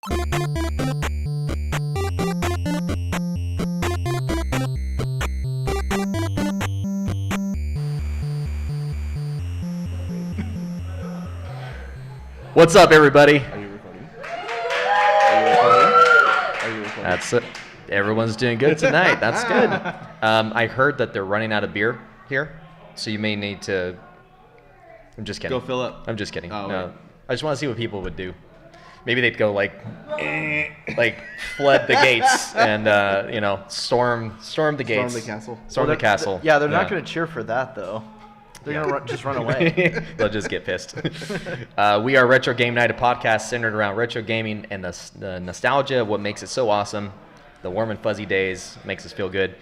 What's up, everybody? Are you recording? Are you recording? That's it. Everyone's doing good tonight. That's good. I heard that they're running out of beer here, so you may need to. I'm just kidding. Go fill up. I'm just kidding. Oh, No, wait. I just want to see what people would do. Maybe they'd go like flood the gates and storm the gates. Storm the castle. Storm the castle. Yeah, they're not going to cheer for that though. They're going to just run away. They'll just get pissed. We are Retro Game Night, a podcast centered around retro gaming and the nostalgia of what makes it so awesome. The warm and fuzzy days makes us feel good.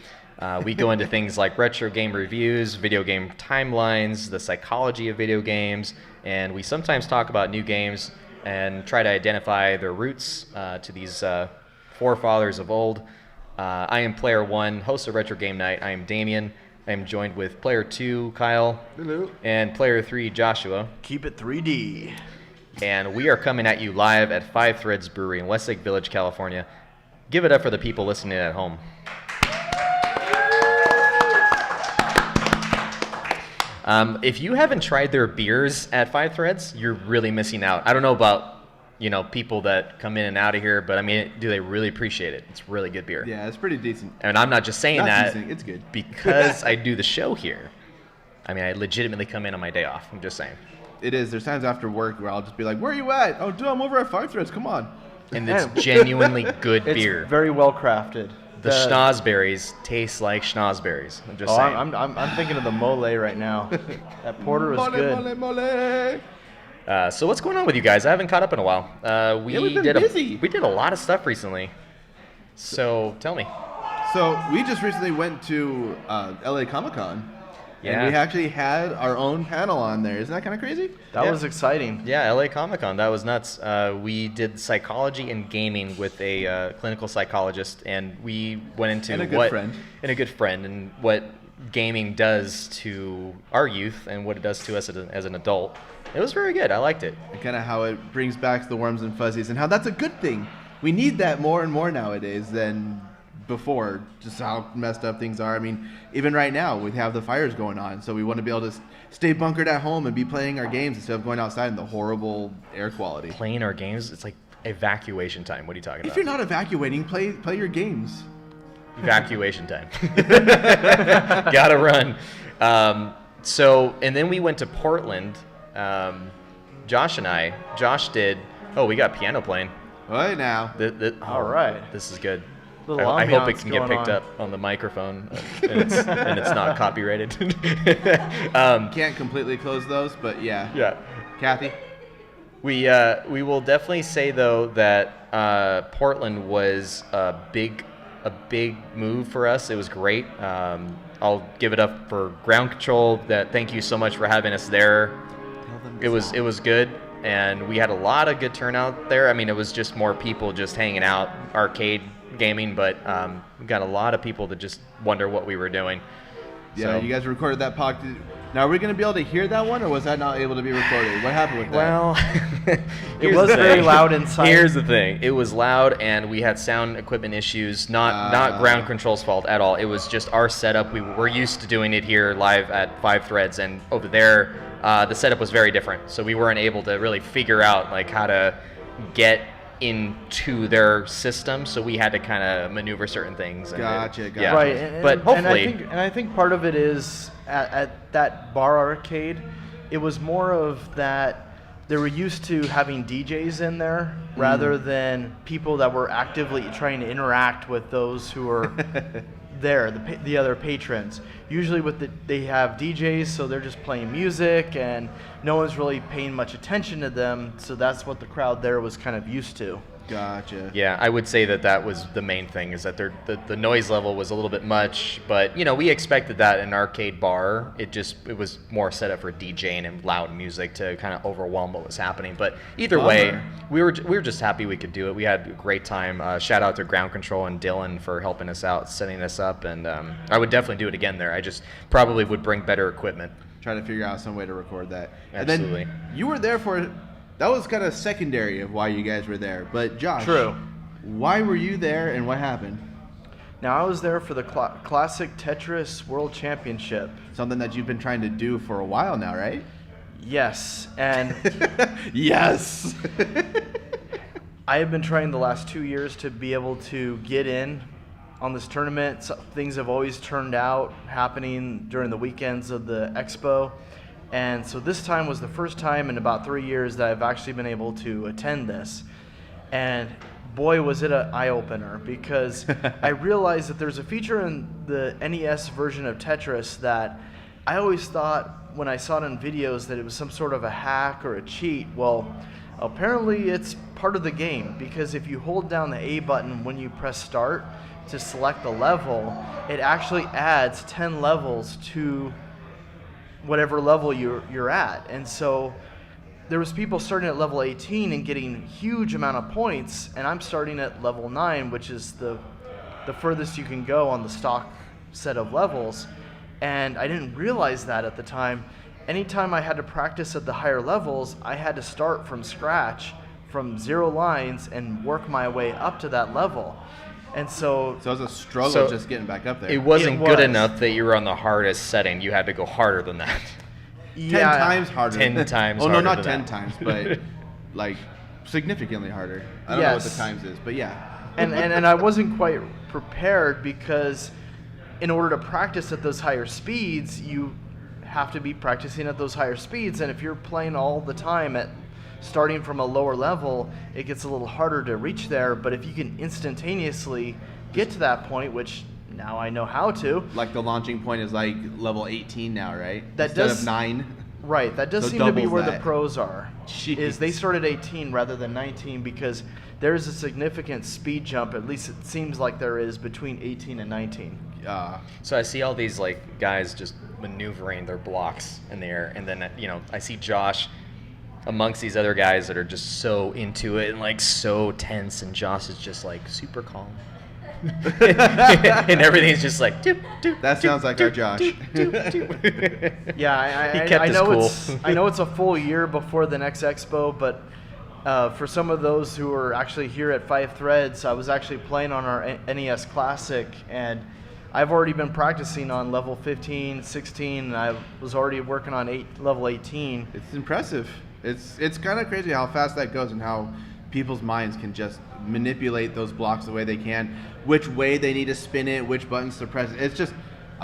We go into things like retro game reviews, video game timelines, the psychology of video games, and we sometimes talk about new games and try to identify their roots to these forefathers of old. I am Player 1, host of Retro Game Night. I am Damien. I am joined with Player 2, Kyle. Hello. And Player 3, Joshua. Keep it 3D. And we are coming at you live at Five Threads Brewery in Westlake Village, California. Give it up for the people listening at home. If you haven't tried their beers at Five Threads, you're really missing out. I don't know about people that come in and out of here, but I mean, do they really appreciate it? It's really good beer. Yeah, it's pretty decent. And I'm not just saying that. Decent. It's good. Because I do the show here. I mean, I legitimately come in on my day off. I'm just saying. It is. There's times after work where I'll just be like, "Where are you at?" "Oh, dude, I'm over at Five Threads. Come on." And it's genuinely good beer. It's very well crafted. The schnozberries taste like schnozberries. I'm just saying. I'm thinking of the mole right now. That porter was good. Mole. So what's going on with you guys? I haven't caught up in a while. We've been busy. We did a lot of stuff recently. So tell me. So we just recently went to LA Comic-Con. Yeah. And we actually had our own panel on there. Isn't that kind of crazy? That was exciting. Yeah, LA Comic-Con. That was nuts. We did psychology and gaming with a clinical psychologist, and we went into And a good friend. And what gaming does to our youth and what it does to us as an adult. It was very good. I liked it. And kind of how it brings back the warms and fuzzies and how that's a good thing. We need that more and more nowadays than before, just how messed up things are. I mean, even right now, we have the fires going on, so we want to be able to stay bunkered at home and be playing our games instead of going outside in the horrible air quality. Playing our games, it's like evacuation time. What are you talking about? If you're not evacuating, play your games. Evacuation time. Gotta run. And then we went to Portland. Josh did. Oh, we got piano playing. Right now. All right. This is good. I hope it can get picked up on the microphone and it's not copyrighted. Can't completely close those, but yeah. Yeah. Kathy? We will definitely say though that Portland was a big move for us. It was great. I'll give it up for Ground Control. Thank you so much for having us there. It was good, and we had a lot of good turnout there. I mean, it was just more people just hanging out, arcade gaming, but we got a lot of people that just wonder what we were doing. Yeah, So, you guys recorded that podcast. Now, are we going to be able to hear that one, or was that not able to be recorded? What happened with that? well, It was very loud inside. Here's the thing: it was loud, and we had sound equipment issues. Not Ground Control's fault at all. It was just our setup. We're used to doing it here live at Five Threads, and over there, the setup was very different. So we weren't able to really figure out like how to get into their system, so we had to kind of maneuver certain things. Gotcha. Yeah. Right, but hopefully, and I think part of it is at that bar arcade, it was more of that they were used to having DJs in there rather than people that were actively trying to interact with those who were there, the other patrons. Usually they have DJs, so they're just playing music and no one's really paying much attention to them, so that's what the crowd there was kind of used to. Gotcha. Yeah, I would say that was the main thing, is that the noise level was a little bit much, but we expected that in an arcade bar. It was more set up for DJing and loud music to kind of overwhelm what was happening. But either way, we were just happy we could do it. We had a great time. Shout out to Ground Control and Dylan for helping us out, setting us up, and I would definitely do it again there. I just probably would bring better equipment. Try to figure out some way to record that. Absolutely. And then you were there for. that was kind of secondary of why you guys were there. But Josh, True. why were you there and what happened? Now, I was there for the Classic Tetris World Championship. Something that you've been trying to do for a while now, right? Yes, and Yes. I have been trying the last 2 years to be able to get in on this tournament. So things have always turned out happening during the weekends of the expo. And so this time was the first time in about 3 years that I've actually been able to attend this. And boy, was it an eye-opener, because I realized that there's a feature in the NES version of Tetris that I always thought when I saw it in videos that it was some sort of a hack or a cheat. Well, apparently it's part of the game, because if you hold down the A button when you press start to select the level, it actually adds 10 levels to whatever level you're at. And so there was people starting at level 18 and getting huge amount of points, and I'm starting at level 9, which is the furthest you can go on the stock set of levels. And I didn't realize that at the time. Anytime I had to practice at the higher levels, I had to start from scratch, from 0 lines, and work my way up to that level. And so it was a struggle just getting back up there. It wasn't It good was. enough that you were on the hardest setting. You had to go harder than that. 10 times harder. 10 times Oh, no, harder not than 10 that. times, but like significantly harder. I don't know what the Yes. times is, but yeah. and I wasn't quite prepared, because in order to practice at those higher speeds, you have to be practicing at those higher speeds. And if you're playing all the time at starting from a lower level, it gets a little harder to reach there. But if you can instantaneously get to that point, which now I know how to. Like the launching point is like level 18 now, right? That Instead does- of 9. Right, that does So seem to be doubles where the that. pros are. Jeez. Is they start at 18 rather than 19, because there's a significant speed jump, at least it seems like there is, between 18 and 19. So I see all these like guys just maneuvering their blocks in the air, and then I see Josh amongst these other guys that are just so into it and like so tense, and Josh is just like super calm. And everything's just like doop, doop, That sounds like our Josh. Yeah, He I kept his know cool. I know it's a full year before the next expo, but for some of those who are actually here at Five Threads, I was actually playing on our NES Classic, and I've already been practicing on level 15, 16, and I was already working on level 18. It's impressive. It's kind of crazy how fast that goes and how people's minds can just manipulate those blocks the way they can, which way they need to spin it, which buttons to press. It's just,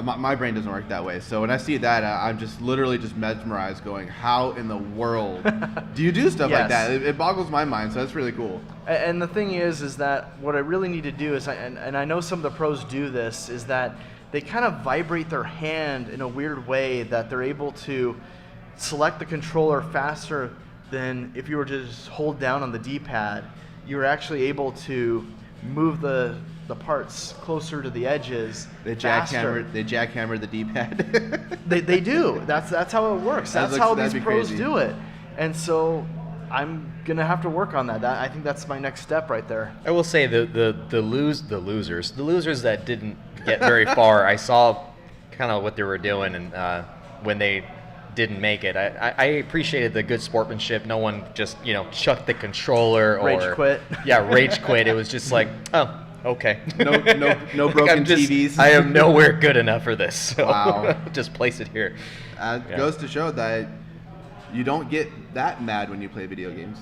my brain doesn't work that way. So when I see that, I'm just literally just mesmerized going, how in the world do you do stuff like Yes. that? It boggles my mind, so that's really cool. And the thing is that what I really need to do is, and I know some of the pros do this, is that they kind of vibrate their hand in a weird way that they're able to select the controller faster than if you were to just hold down on the D-pad. You're actually able to move the parts closer to the edges. They faster. jackhammer the D-pad. They do. That's how it works. That's how that'd these be pros crazy. do it. And so I'm gonna have to work on that. I think that's my next step right there. I will say the losers that didn't get very far. I saw kind of what they were doing, and when they didn't make it, I appreciated the good sportsmanship. No one just chucked the controller or Rage quit. Yeah, rage quit. It was just like, oh, okay. No broken TVs. I am nowhere good enough for this. So Wow. just place it here. It goes to show that you don't get that mad when you play video games.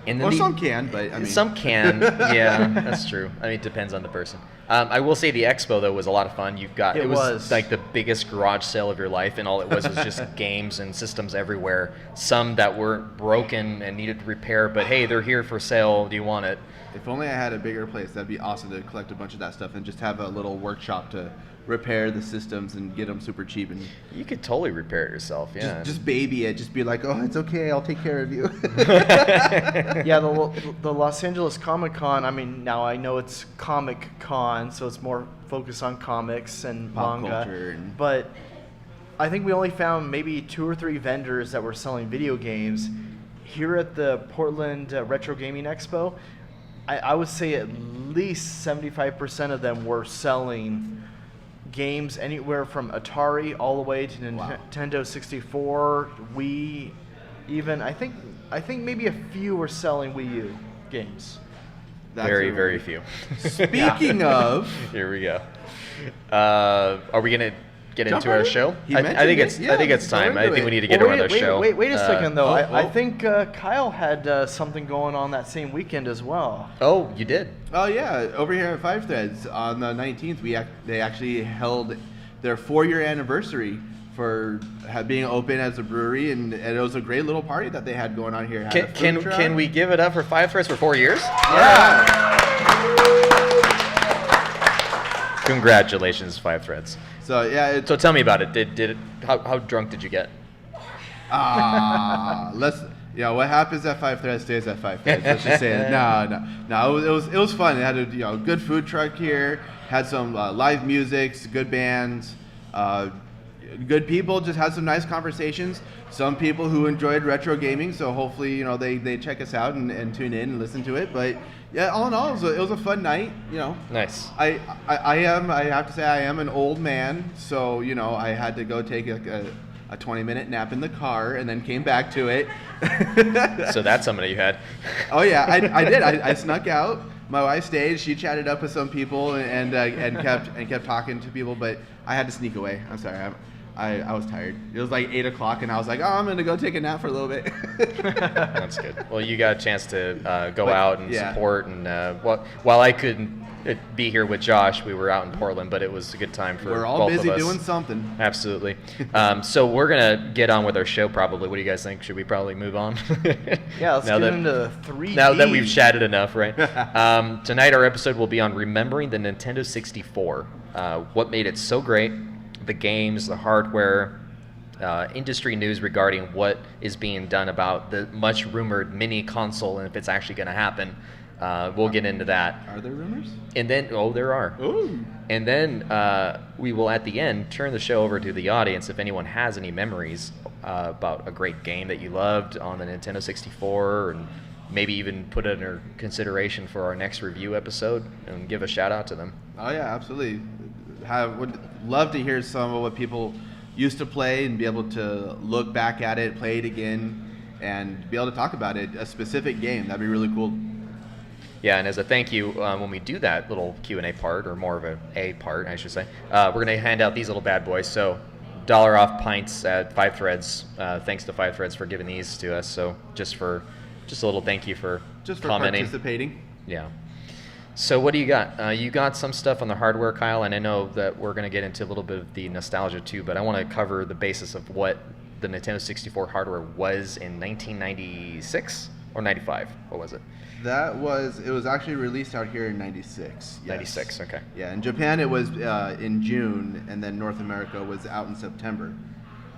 And Or some can, but I mean. Some can, yeah, that's true. I mean, it depends on the person. I will say the expo though was a lot of fun. It was like the biggest garage sale of your life, and all it was just games and systems everywhere. Some that were broken and needed repair, but hey, they're here for sale. Do you want it? If only I had a bigger place, that'd be awesome to collect a bunch of that stuff and just have a little workshop to repair the systems and get them super cheap and You could totally repair it yourself. Yeah. just baby it. Just be like, oh, it's okay, I'll take care of you. Yeah, the Los Angeles Comic Con, I mean, now I know it's Comic Con, so it's more focused on comics and Pop manga. culture and- But I think we only found maybe 2 or 3 vendors that were selling video games. Here at the Portland Retro Gaming Expo, I would say at least 75% of them were selling games anywhere from Atari all the way to Wow. Nintendo 64, Wii, Even I think maybe a few were selling Wii U games. Very few. Speaking of, here we go. Are we gonna get into our show? I think it's time. I think we need to get around our show. Wait a second though. I think Kyle had something going on that same weekend as well. Oh, you did? Oh yeah, over here at Five Threads on the 19th, they actually held their 4-year anniversary for being open as a brewery, and it was a great little party that they had going on here. Can we give it up for Five Threads for 4 years? Yeah. Congratulations, Five Threads. So yeah. So tell me about it. How drunk did you get? What happens at Five Threads stays at Five Threads. Let's just say it. No. It was fun. It had a good food truck here. Had some live music, good bands, good people. Just had some nice conversations. Some people who enjoyed retro gaming. So hopefully they check us out and tune in and listen to it. But yeah, all in all, it was a fun night. Nice. I have to say I am an old man, so I had to go take a 20-minute nap in the car and then came back to it. So that's somebody you had. Oh yeah, I did. I snuck out. My wife stayed. She chatted up with some people and kept talking to people, but I had to sneak away. I'm sorry. I was tired. It was like 8 o'clock, and I was like, I'm gonna go take a nap for a little bit. That's good. Well, you got a chance to go out and support, and while I couldn't be here with Josh, we were out in Portland, but it was a good time for both of us. We're all busy doing something. Absolutely. So we're gonna get on with our show. Probably. What do you guys think? Should we probably move on? Yeah, let's get into 3D. Now that we've chatted enough, right? Tonight our episode will be on remembering the Nintendo 64. What made it so great? The games, the hardware, industry news regarding what is being done about the much rumored mini console and if it's actually going to happen. We'll get into that. Are there rumors? And then, there are. Ooh. And then we will, at the end, turn the show over to the audience if anyone has any memories about a great game that you loved on the Nintendo 64, and maybe even put it under consideration for our next review episode and give a shout out to them. Oh yeah, absolutely. Would love to hear some of what people used to play and be able to look back at it, play it again, and be able to talk about it, a specific game. That'd be really cool. Yeah, and as a thank you, when we do that little Q&A part, or more of a part, I should say, we're going to hand out these little bad boys. So $1 off pints at Five Threads. Thanks to Five Threads for giving these to us. So just a little thank you for commenting. Participating. Yeah. So what do you got? You got some stuff on the hardware, Kyle, and I know that we're going to get into a little bit of the nostalgia too, but I want to cover the basis of what the Nintendo 64 hardware was in 1996 or 95. What was it? It was actually released out here in 96. Yes. 96, okay. Yeah, in Japan it was in June, and then North America was out in September.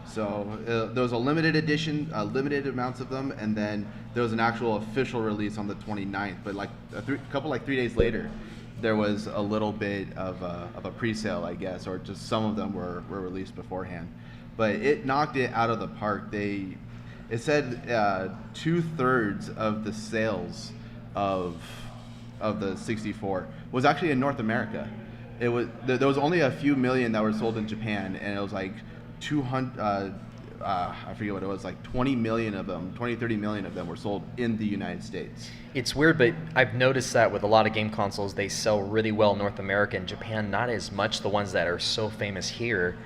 So there was a limited edition, limited amounts of them, and then there was an actual official release on the 29th. But like a couple 3 days later, there was a little bit of a pre-sale, I guess, or just some of them were released beforehand. But it knocked it out of the park. It said 2/3 of the sales of the 64 was actually in North America. There was only a few million that were sold in Japan, and it was like 200. I forget what it was, like 20 million of them, 30 million of them were sold in the United States. It's weird, but I've noticed that with a lot of game consoles, they sell really well in North America and Japan, not as much the ones that are so famous here.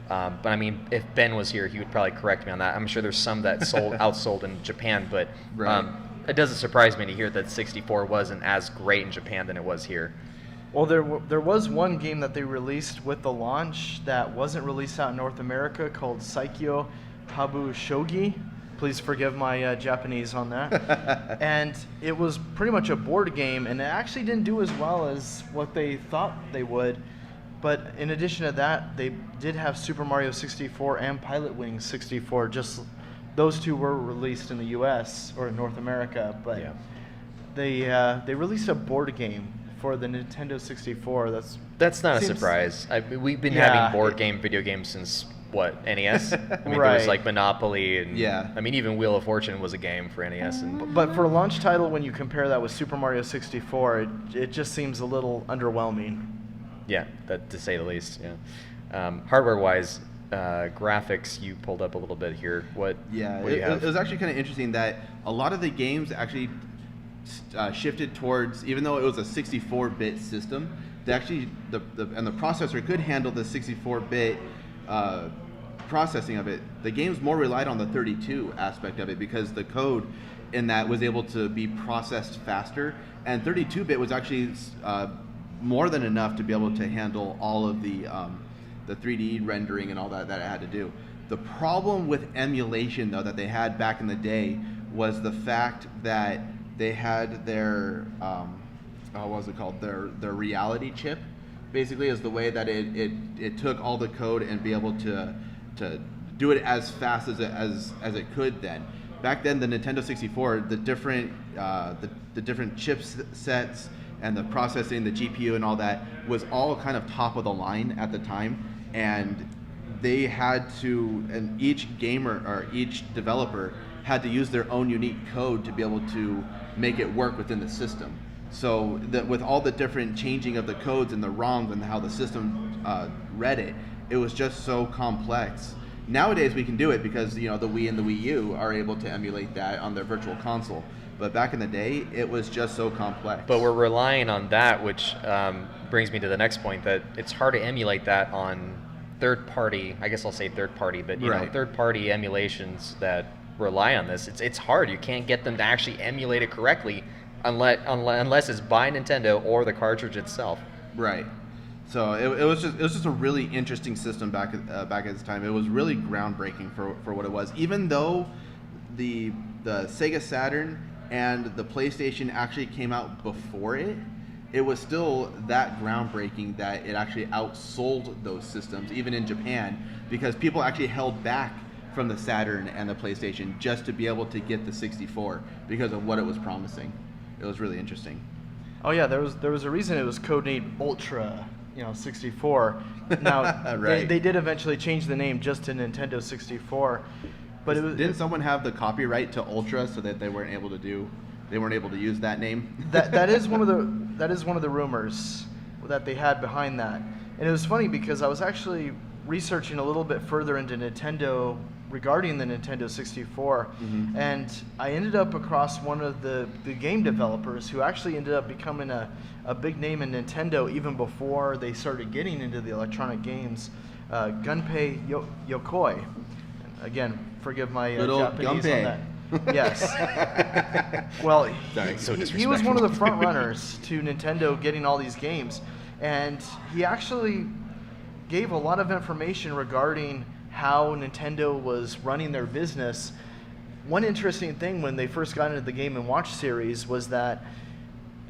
But I mean, if Ben was here, he would probably correct me on that. I'm sure there's some that outsold in Japan, but right. It doesn't surprise me to hear that 64 wasn't as great in Japan than it was here. Well, there was one game that they released with the launch that wasn't released out in North America called Saikyo Habu Shogi. Please forgive my Japanese on that. And it was pretty much a board game, and it actually didn't do as well as what they thought they would. But in addition to that, they did have Super Mario 64 and Pilot Wings 64. Just those two were released in the U.S. or North America, but yeah. They released a board game for the Nintendo 64. That's not a surprise. We've been having board game video games since what, NES? I mean, right. There was like Monopoly and I mean, even Wheel of Fortune was a game for NES. But for a launch title, when you compare that with Super Mario 64, it just seems a little underwhelming. Yeah, that to say the least. Yeah, hardware-wise, graphics you pulled up a little bit here. What do you it have? was actually kind of interesting that a lot of the games actually shifted towards, even though it was a 64-bit system, they actually the processor could handle the 64-bit processing of it. The games more relied on the 32 aspect of it because the code in that was able to be processed faster, and 32-bit was actually more than enough to be able to handle all of the 3D rendering and all that it had to do. The problem with emulation, though, that they had back in the day was the fact that they had their what was it called? Their reality chip, basically, is the way that it took all the code and be able to do it as fast as it could then. Back then, the Nintendo 64, the different chipsets and the processing, the GPU and all that was all kind of top of the line at the time, and they had to, and each gamer or each developer had to use their own unique code to be able to make it work within the system. So that with all the different changing of the codes and the ROMs and how the system read it, it was just so complex. Nowadays we can do it because the Wii and the Wii U are able to emulate that on their virtual console. But back in the day, it was just so complex. But we're relying on that, which brings me to the next point, that it's hard to emulate that on third-party, I guess I'll say third-party, but third-party emulations that rely on this. It's hard. You can't get them to actually emulate it correctly unless it's by Nintendo or the cartridge itself. Right. So it was just a really interesting system back at its time. It was really groundbreaking for what it was. Even though the Sega Saturn and the PlayStation actually came out before it, it was still that groundbreaking that it actually outsold those systems, even in Japan, because people actually held back from the Saturn and the PlayStation just to be able to get the 64 because of what it was promising. It was really interesting. Oh yeah, there was a reason it was codenamed Ultra, 64. Now Right. they did eventually change the name just to Nintendo 64, but Didn't someone have the copyright to Ultra so that they weren't able to use that name? that is one of the rumors that they had behind that. And it was funny because I was actually researching a little bit further into Nintendo regarding the Nintendo 64, and I ended up across one of the game developers who actually ended up becoming a big name in Nintendo even before they started getting into the electronic games, Gunpei Yokoi. Again, forgive my Japanese Gunpei. on that. Yes. Well, Sorry, he was one of the front runners to Nintendo getting all these games, and he actually gave a lot of information regarding how Nintendo was running their business. One interesting thing when they first got into the Game & Watch series was that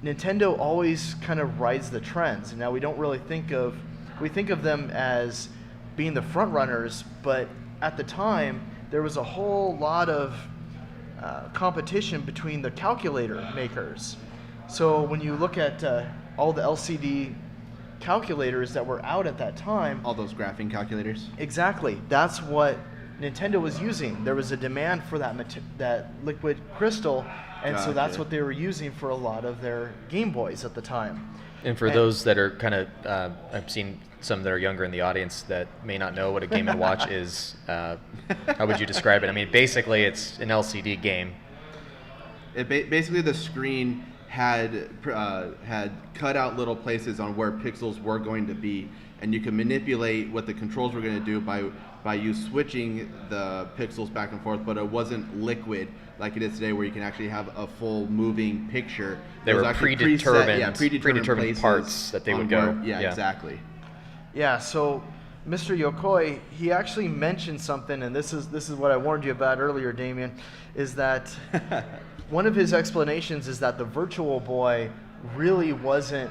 Nintendo always kind of rides the trends. And now we think of them as being the front runners, but at the time there was a whole lot of competition between the calculator makers. So when you look at all the LCD calculators that were out at that time, All those graphing calculators. exactly, that's what Nintendo was using. There was a demand for that liquid crystal, and so that's Gotcha. what they were using for a lot of their Game Boys at the time. And for those that are kind of, I've seen some that are younger in the audience that may not know what a Game & Watch is. How would you describe it? I mean, basically, it's an LCD game. Basically, the screen had cut out little places on where pixels were going to be, and you can manipulate what the controls were going to do by you switching the pixels back and forth, but it wasn't liquid like it is today where you can actually have a full moving picture. They were predetermined places parts that they would on go. Yeah, exactly. Yeah, so Mr. Yokoi, he actually mentioned something, and this is what I warned you about earlier, Damien, is that one of his explanations is that the Virtual Boy really wasn't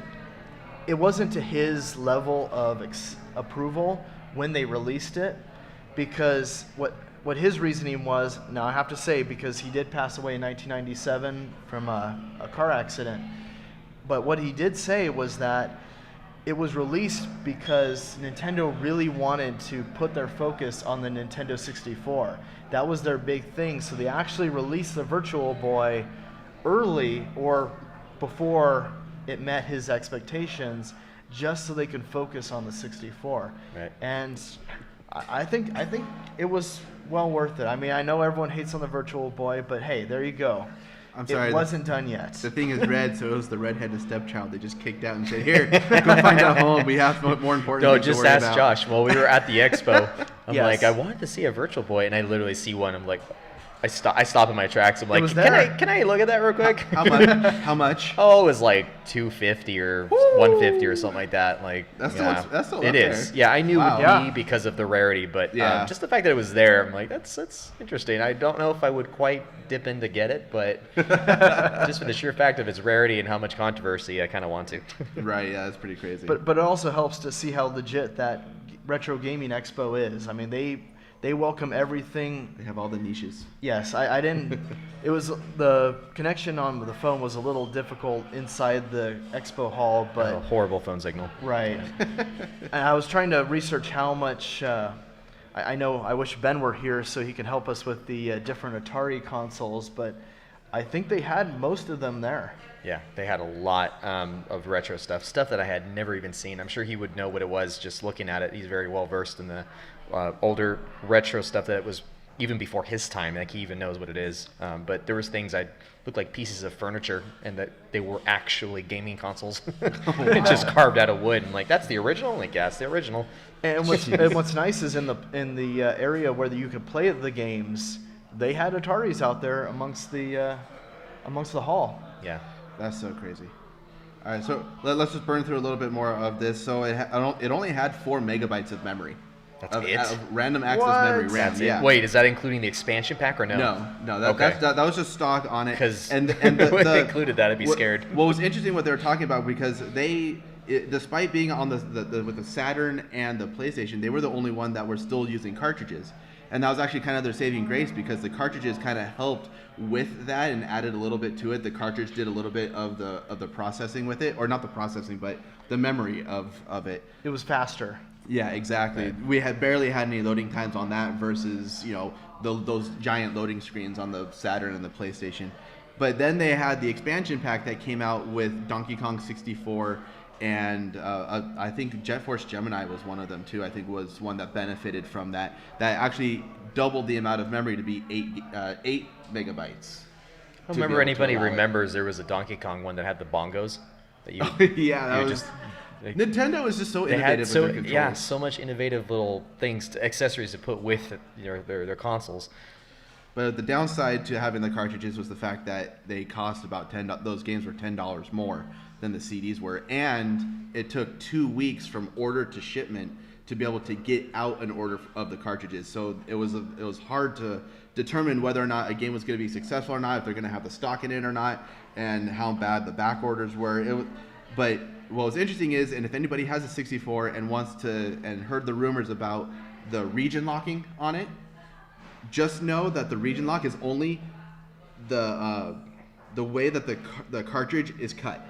to his level of approval when they released it, because what his reasoning was, now I have to say, because he did pass away in 1997 from a car accident, but what he did say was that it was released because Nintendo really wanted to put their focus on the Nintendo 64. That was their big thing, so they actually released the Virtual Boy early or before it met his expectations, just so they could focus on the 64. Right. And I think it was well worth it. I mean, I know everyone hates on the Virtual Boy, but hey, there you go. I'm sorry. It wasn't done yet. The thing is red, so it was the redheaded stepchild they just kicked out and said, "Here, go find a home. We have more important No, things to just worry ask about." Josh. Well, we were at the expo. I'm Yes. like, I wanted to see a Virtual Boy, and I literally see one. I'm like, I stop in my tracks. I'm like, was can there. I look at that real quick? How much? How much? Oh, it was like 250 or 150 or something like that. Like, That's yeah, still- that's still it up is. there. Yeah, I knew Wow. it would Yeah. be because of the rarity, but Yeah. just the fact that it was there, I'm like, that's interesting. I don't know if I would quite dip in to get it, but just for the sheer fact of its rarity and how much controversy, I kind of want to. Right. Yeah, that's pretty crazy. But it also helps to see how legit that Retro Gaming Expo is. I mean, they welcome everything. they have all the niches. Yes, I didn't. It was the connection on the phone was a little difficult inside the expo hall, but A horrible phone signal. right. And I was trying to research how much. I know. I wish Ben were here so he could help us with the different Atari consoles, but I think they had most of them there. Yeah, they had a lot of retro stuff that I had never even seen. I'm sure he would know what it was just looking at it. He's very well versed in the older retro stuff that was even before his time. Like he even knows what it is. But there was things that looked like pieces of furniture, and that they were actually gaming consoles, just carved out of wood. And like, that's the original. I'm like, yeah, it's the original. And what's nice is in the area where you could play the games, they had Ataris out there amongst the hall. Yeah. That's so crazy. All right, so let's just burn through a little bit more of this. So it only had 4 megabytes of memory. That's of, it? of random access What? memory. RAM, That's yeah. it. Wait, is that including the expansion pack or no? No, Okay. that was just stock on it. Because and if the, they included that, I'd be what, scared. What was interesting, what they were talking about, because despite being on with the Saturn and the PlayStation, they were the only one that were still using cartridges. And that was actually kind of their saving grace, because the cartridges kind of helped with that and added a little bit to it. The cartridge did a little bit of the processing with it, or not the processing, but the memory of it. It was faster. Yeah, exactly. We had barely had any loading times on that versus, those giant loading screens on the Saturn and the PlayStation. But then they had the expansion pack that came out with Donkey Kong 64, and I think Jet Force Gemini was one of them too. I think was one that benefited from that. That actually doubled the amount of memory to be 8 megabytes. I don't remember anybody remembers there was a Donkey Kong one that had the bongos. That you, Yeah, that you was. just like, Nintendo is just so they innovative had so with their controls. so much innovative little things, accessories to put with their consoles. But the downside to having the cartridges was the fact that they cost about those games were $10 more than the CDs were, and it took 2 weeks from order to shipment to be able to get out an order of the cartridges. So it was hard to determine whether or not a game was going to be successful or not, if they're going to have the stock in it or not, and how bad the back orders were. But what was interesting is, and if anybody has a 64 and and heard the rumors about the region locking on it, just know that the region lock is only the way that the cartridge is cut.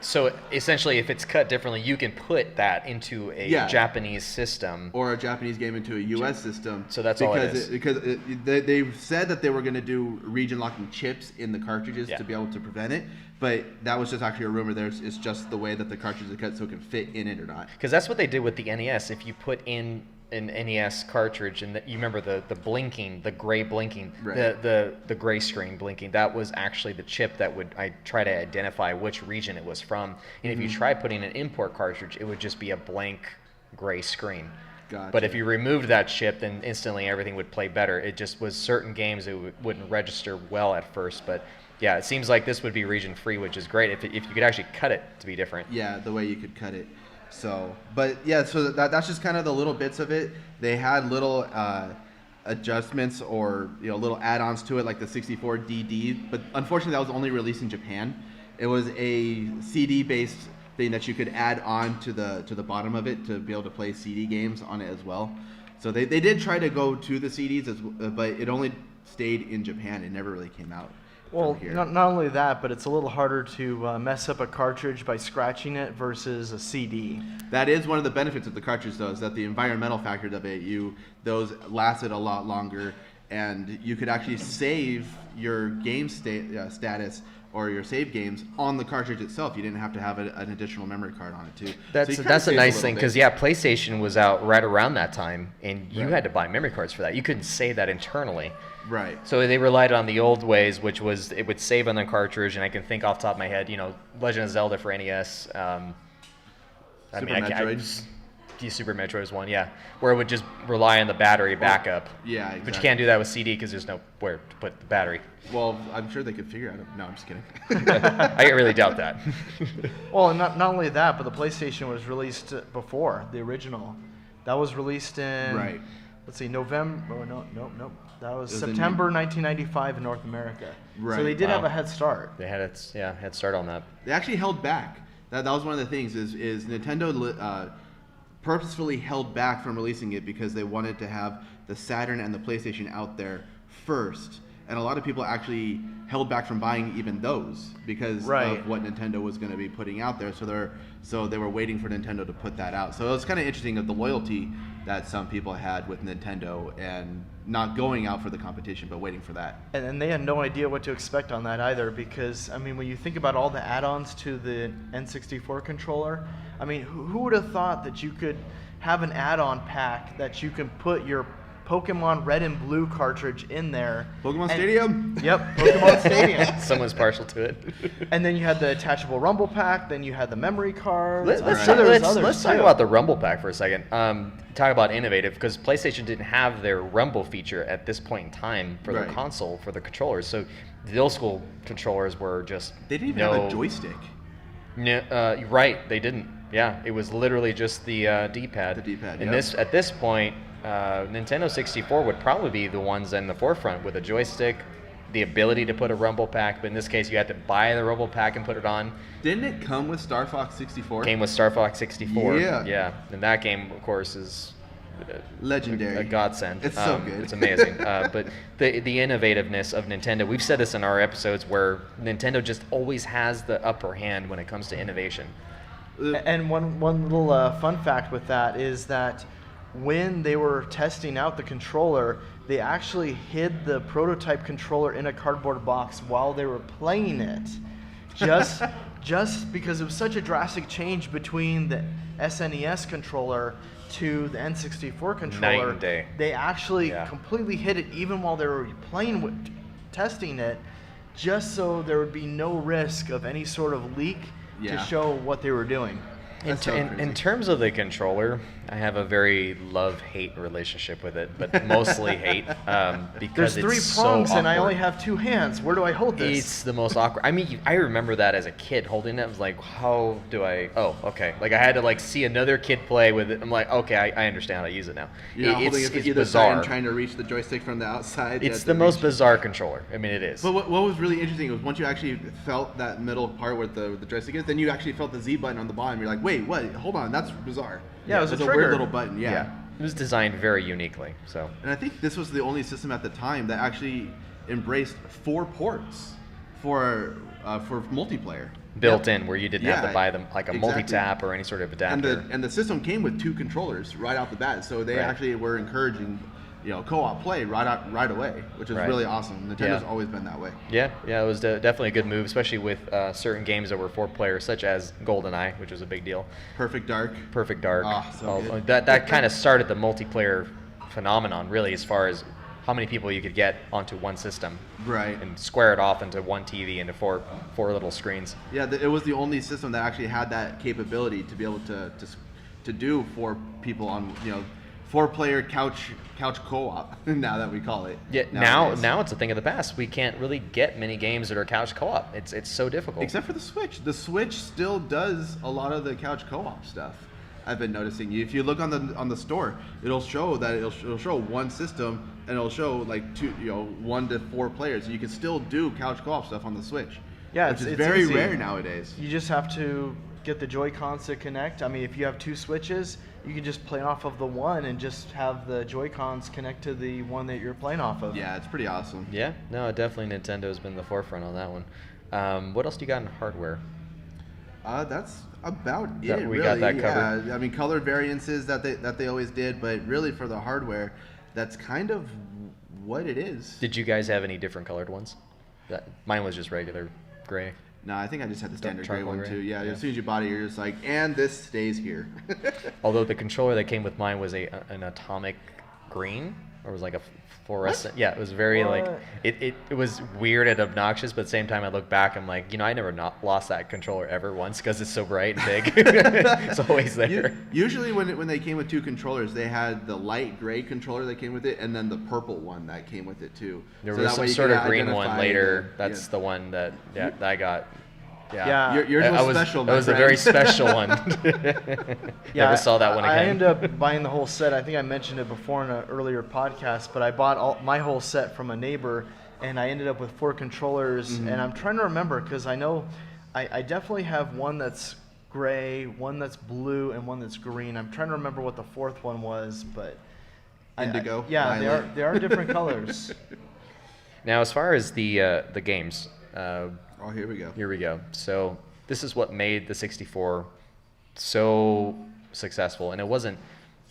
So essentially, if it's cut differently, you can put that into a Japanese system. Or a Japanese game into a U.S. system. So that's all it is. Because they said that they were going to do region locking chips in the cartridges to be able to prevent it, but that was just actually a rumor. It's just the way that the cartridge is cut, so it can fit in it or not. Because that's what they did with the NES. If you put in an NES cartridge, and you remember the blinking, the gray blinking, Right. the gray screen blinking, that was actually the chip that I try to identify which region it was from. And if you try putting an import cartridge, it would just be a blank gray screen. Gotcha. But if you removed that chip, then instantly everything would play better. It just was certain games it wouldn't register well at first, but yeah, it seems like this would be region free, which is great if you could actually cut it to be different. Yeah, the way you could cut it. So, but yeah, so that's just kind of the little bits of it. They had little adjustments or little add-ons to it, like the 64 DD, but unfortunately that was only released in Japan. It was a CD-based thing that you could add on to the bottom of it to be able to play CD games on it as well. So they did try to go to the CDs, but it only stayed in Japan. It never really came out. Well, here. not only that, but it's a little harder to mess up a cartridge by scratching it versus a CD. That is one of the benefits of the cartridge, though, is that the environmental factor of it, those lasted a lot longer, and you could actually save your game status or your save games on the cartridge itself. You didn't have to have an additional memory card on it too. That's a nice thing because PlayStation was out right around that time, and you had to buy memory cards for that. You couldn't save that internally. Right. So they relied on the old ways, which was it would save on the cartridge, and I can think off the top of my head, Legend of Zelda for NES. Metroid. Super Metroid is one, yeah, where it would just rely on the battery backup. Yeah, exactly. But you can't do that with CD because there's nowhere to put the battery. Well, I'm sure they could figure out. No, I'm just kidding. I really doubt that. Well, and not only that, but the PlayStation was released before the original. That was released in Right. Let's see, November. Oh no. That was September 1995 in North America. Right. So they did have a head start. They had head start on that. They actually held back. That was one of the things is Nintendo purposefully held back from releasing it because they wanted to have the Saturn and the PlayStation out there first. And a lot of people actually held back from buying even those because of what Nintendo was going to be putting out there. So they were waiting for Nintendo to put that out. So it was kind of interesting of the loyalty that some people had with Nintendo and not going out for the competition, but waiting for that. And they had no idea what to expect on that either because, when you think about all the add-ons to the N64 controller, who would have thought that you could have an add-on pack that you can put your Pokemon Red and Blue cartridge in there. Pokemon Stadium? Yep, Pokemon Stadium. Someone's partial to it. And then you had the attachable Rumble Pack, then you had the memory cards. Let's talk about the Rumble Pack for a second. Talk about innovative, because PlayStation didn't have their Rumble feature at this point in time for their console, for the controllers. So the old school controllers were just... They didn't even have a joystick. No, right, they didn't. Yeah, it was literally just the D-pad. The D-pad, and at this point... Nintendo 64 would probably be the ones in the forefront with a joystick, the ability to put a Rumble Pack, but in this case you had to buy the Rumble Pack and put it on. Didn't it come with Star Fox 64? Came with Star Fox 64. Yeah. And that game, of course, is legendary. A godsend. It's so good. It's amazing. But the innovativeness of Nintendo, we've said this in our episodes, where Nintendo just always has the upper hand when it comes to innovation. And one little fun fact with that is that when they were testing out the controller, they actually hid the prototype controller in a cardboard box while they were playing it. Just because it was such a drastic change between the SNES controller to the N64 controller. Night and day. They actually completely hid it even while they were testing it, just so there would be no risk of any sort of leak to show what they were doing. In terms of the controller, I have a very love-hate relationship with it, but mostly hate because there's 3 it's prongs so and I only have 2 hands. Where do I hold this? It's the most awkward. I remember that as a kid holding it. I was like, how do I? Oh, okay. Like I had to see another kid play with it. I'm like, okay, I understand how to use it now. Holding it to either side and trying to reach the joystick from the outside. It's the most bizarre controller. It is. But what was really interesting was once you actually felt that middle part where the joystick is, then you actually felt the Z button on the bottom. You're like, wait, what? Hold on, that's bizarre. Yeah, it was a weird little button. Yeah. It was designed very uniquely. So. And I think this was the only system at the time that actually embraced 4 ports for multiplayer. Built in, where you didn't have to buy them like a multi-tap or any sort of adapter. And the system came with 2 controllers right out the bat, so they actually were encouraging co-op play right away, which is really awesome. Nintendo's always been that way. Yeah, it was definitely a good move, especially with certain games that were 4 players, such as GoldenEye, which was a big deal. Perfect Dark. Oh, so good. That kind of started the multiplayer phenomenon, really, as far as how many people you could get onto one system. Right. And square it off into one TV into four little screens. Yeah, it was the only system that actually had that capability to be able to do 4 people on, 4-player couch co-op. Now that we call it. Yeah. Now it's a thing of the past. We can't really get many games that are couch co-op. It's so difficult. Except for the Switch. The Switch still does a lot of the couch co-op stuff. I've been noticing. If you look on the store, it'll show that it'll show one system and it'll show like 1 to 4 players. You can still do couch co-op stuff on the Switch. Yeah, which is it's very easy. rare nowadays. You just have to get the Joy-Cons to connect. If you have 2 Switches, you can just play off of the one and just have the Joy-Cons connect to the one that you're playing off of. Yeah, it's pretty awesome. Yeah, no, definitely Nintendo's been the forefront on that one. What else do you got in hardware? That's about it. We really. got that covered. Yeah, colored variances that they always did, but really for the hardware, that's kind of what it is. Did you guys have any different colored ones? Mine was just regular. gray? No, I think I just had the standard gray charcoal one gray? too. Yeah, Yeah. as soon as you bought it, you're just like, and this stays here. Although the controller that came with mine was an atomic green, or was like a fluorescent. Yeah, it was very like What? it was weird and obnoxious, but at the same time I look back, I'm like, I never lost that controller ever once because it's so bright and big. It's always there. Usually when they came with two controllers, they had the light gray controller that came with it, and then the purple one that came with it too. There So was that some way you sort could of green one identify later. the- That's the one that I got. Yeah. Yours was special. It my was a friend. very special one. Never saw that one again. I ended up buying the whole set. I think I mentioned it before in an earlier podcast, but I bought my whole set from a neighbor, and I ended up with 4 controllers. Mm-hmm. And I'm trying to remember because I know I definitely have one that's gray, one that's blue, and one that's green. I'm trying to remember what the 4th one was, but Indigo, yeah, violet. they are different colors. Now, as far as the games. Oh, here we go. Here we go. So this is what made the 64 so successful, and it wasn't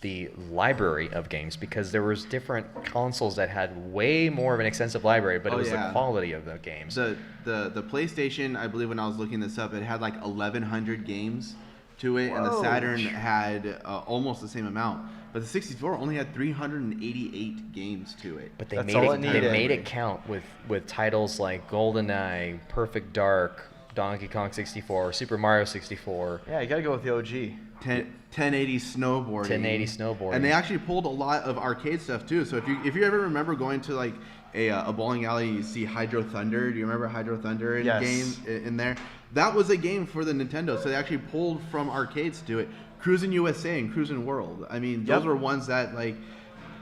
the library of games because there was different consoles that had way more of an extensive library, but it was the quality of the games. The PlayStation, I believe when I was looking this up, it had like 1,100 games to it, and the Whoa. Saturn had almost the same amount. But the 64 only had 388 games to it. But they That's made all it. it They needed. made it count with titles like GoldenEye, Perfect Dark, Donkey Kong 64, Super Mario 64. Yeah, you got to go with the OG. 1080 snowboarding. 1080 snowboarding. And they actually pulled a lot of arcade stuff too. So if you ever remember going to like a bowling alley, you see Hydro Thunder. Do you remember Hydro Thunder Yes. game in there? That was a game for the Nintendo. So they actually pulled from arcades to it. Cruisin' USA and Cruisin' World. I mean, those Yep. were ones that like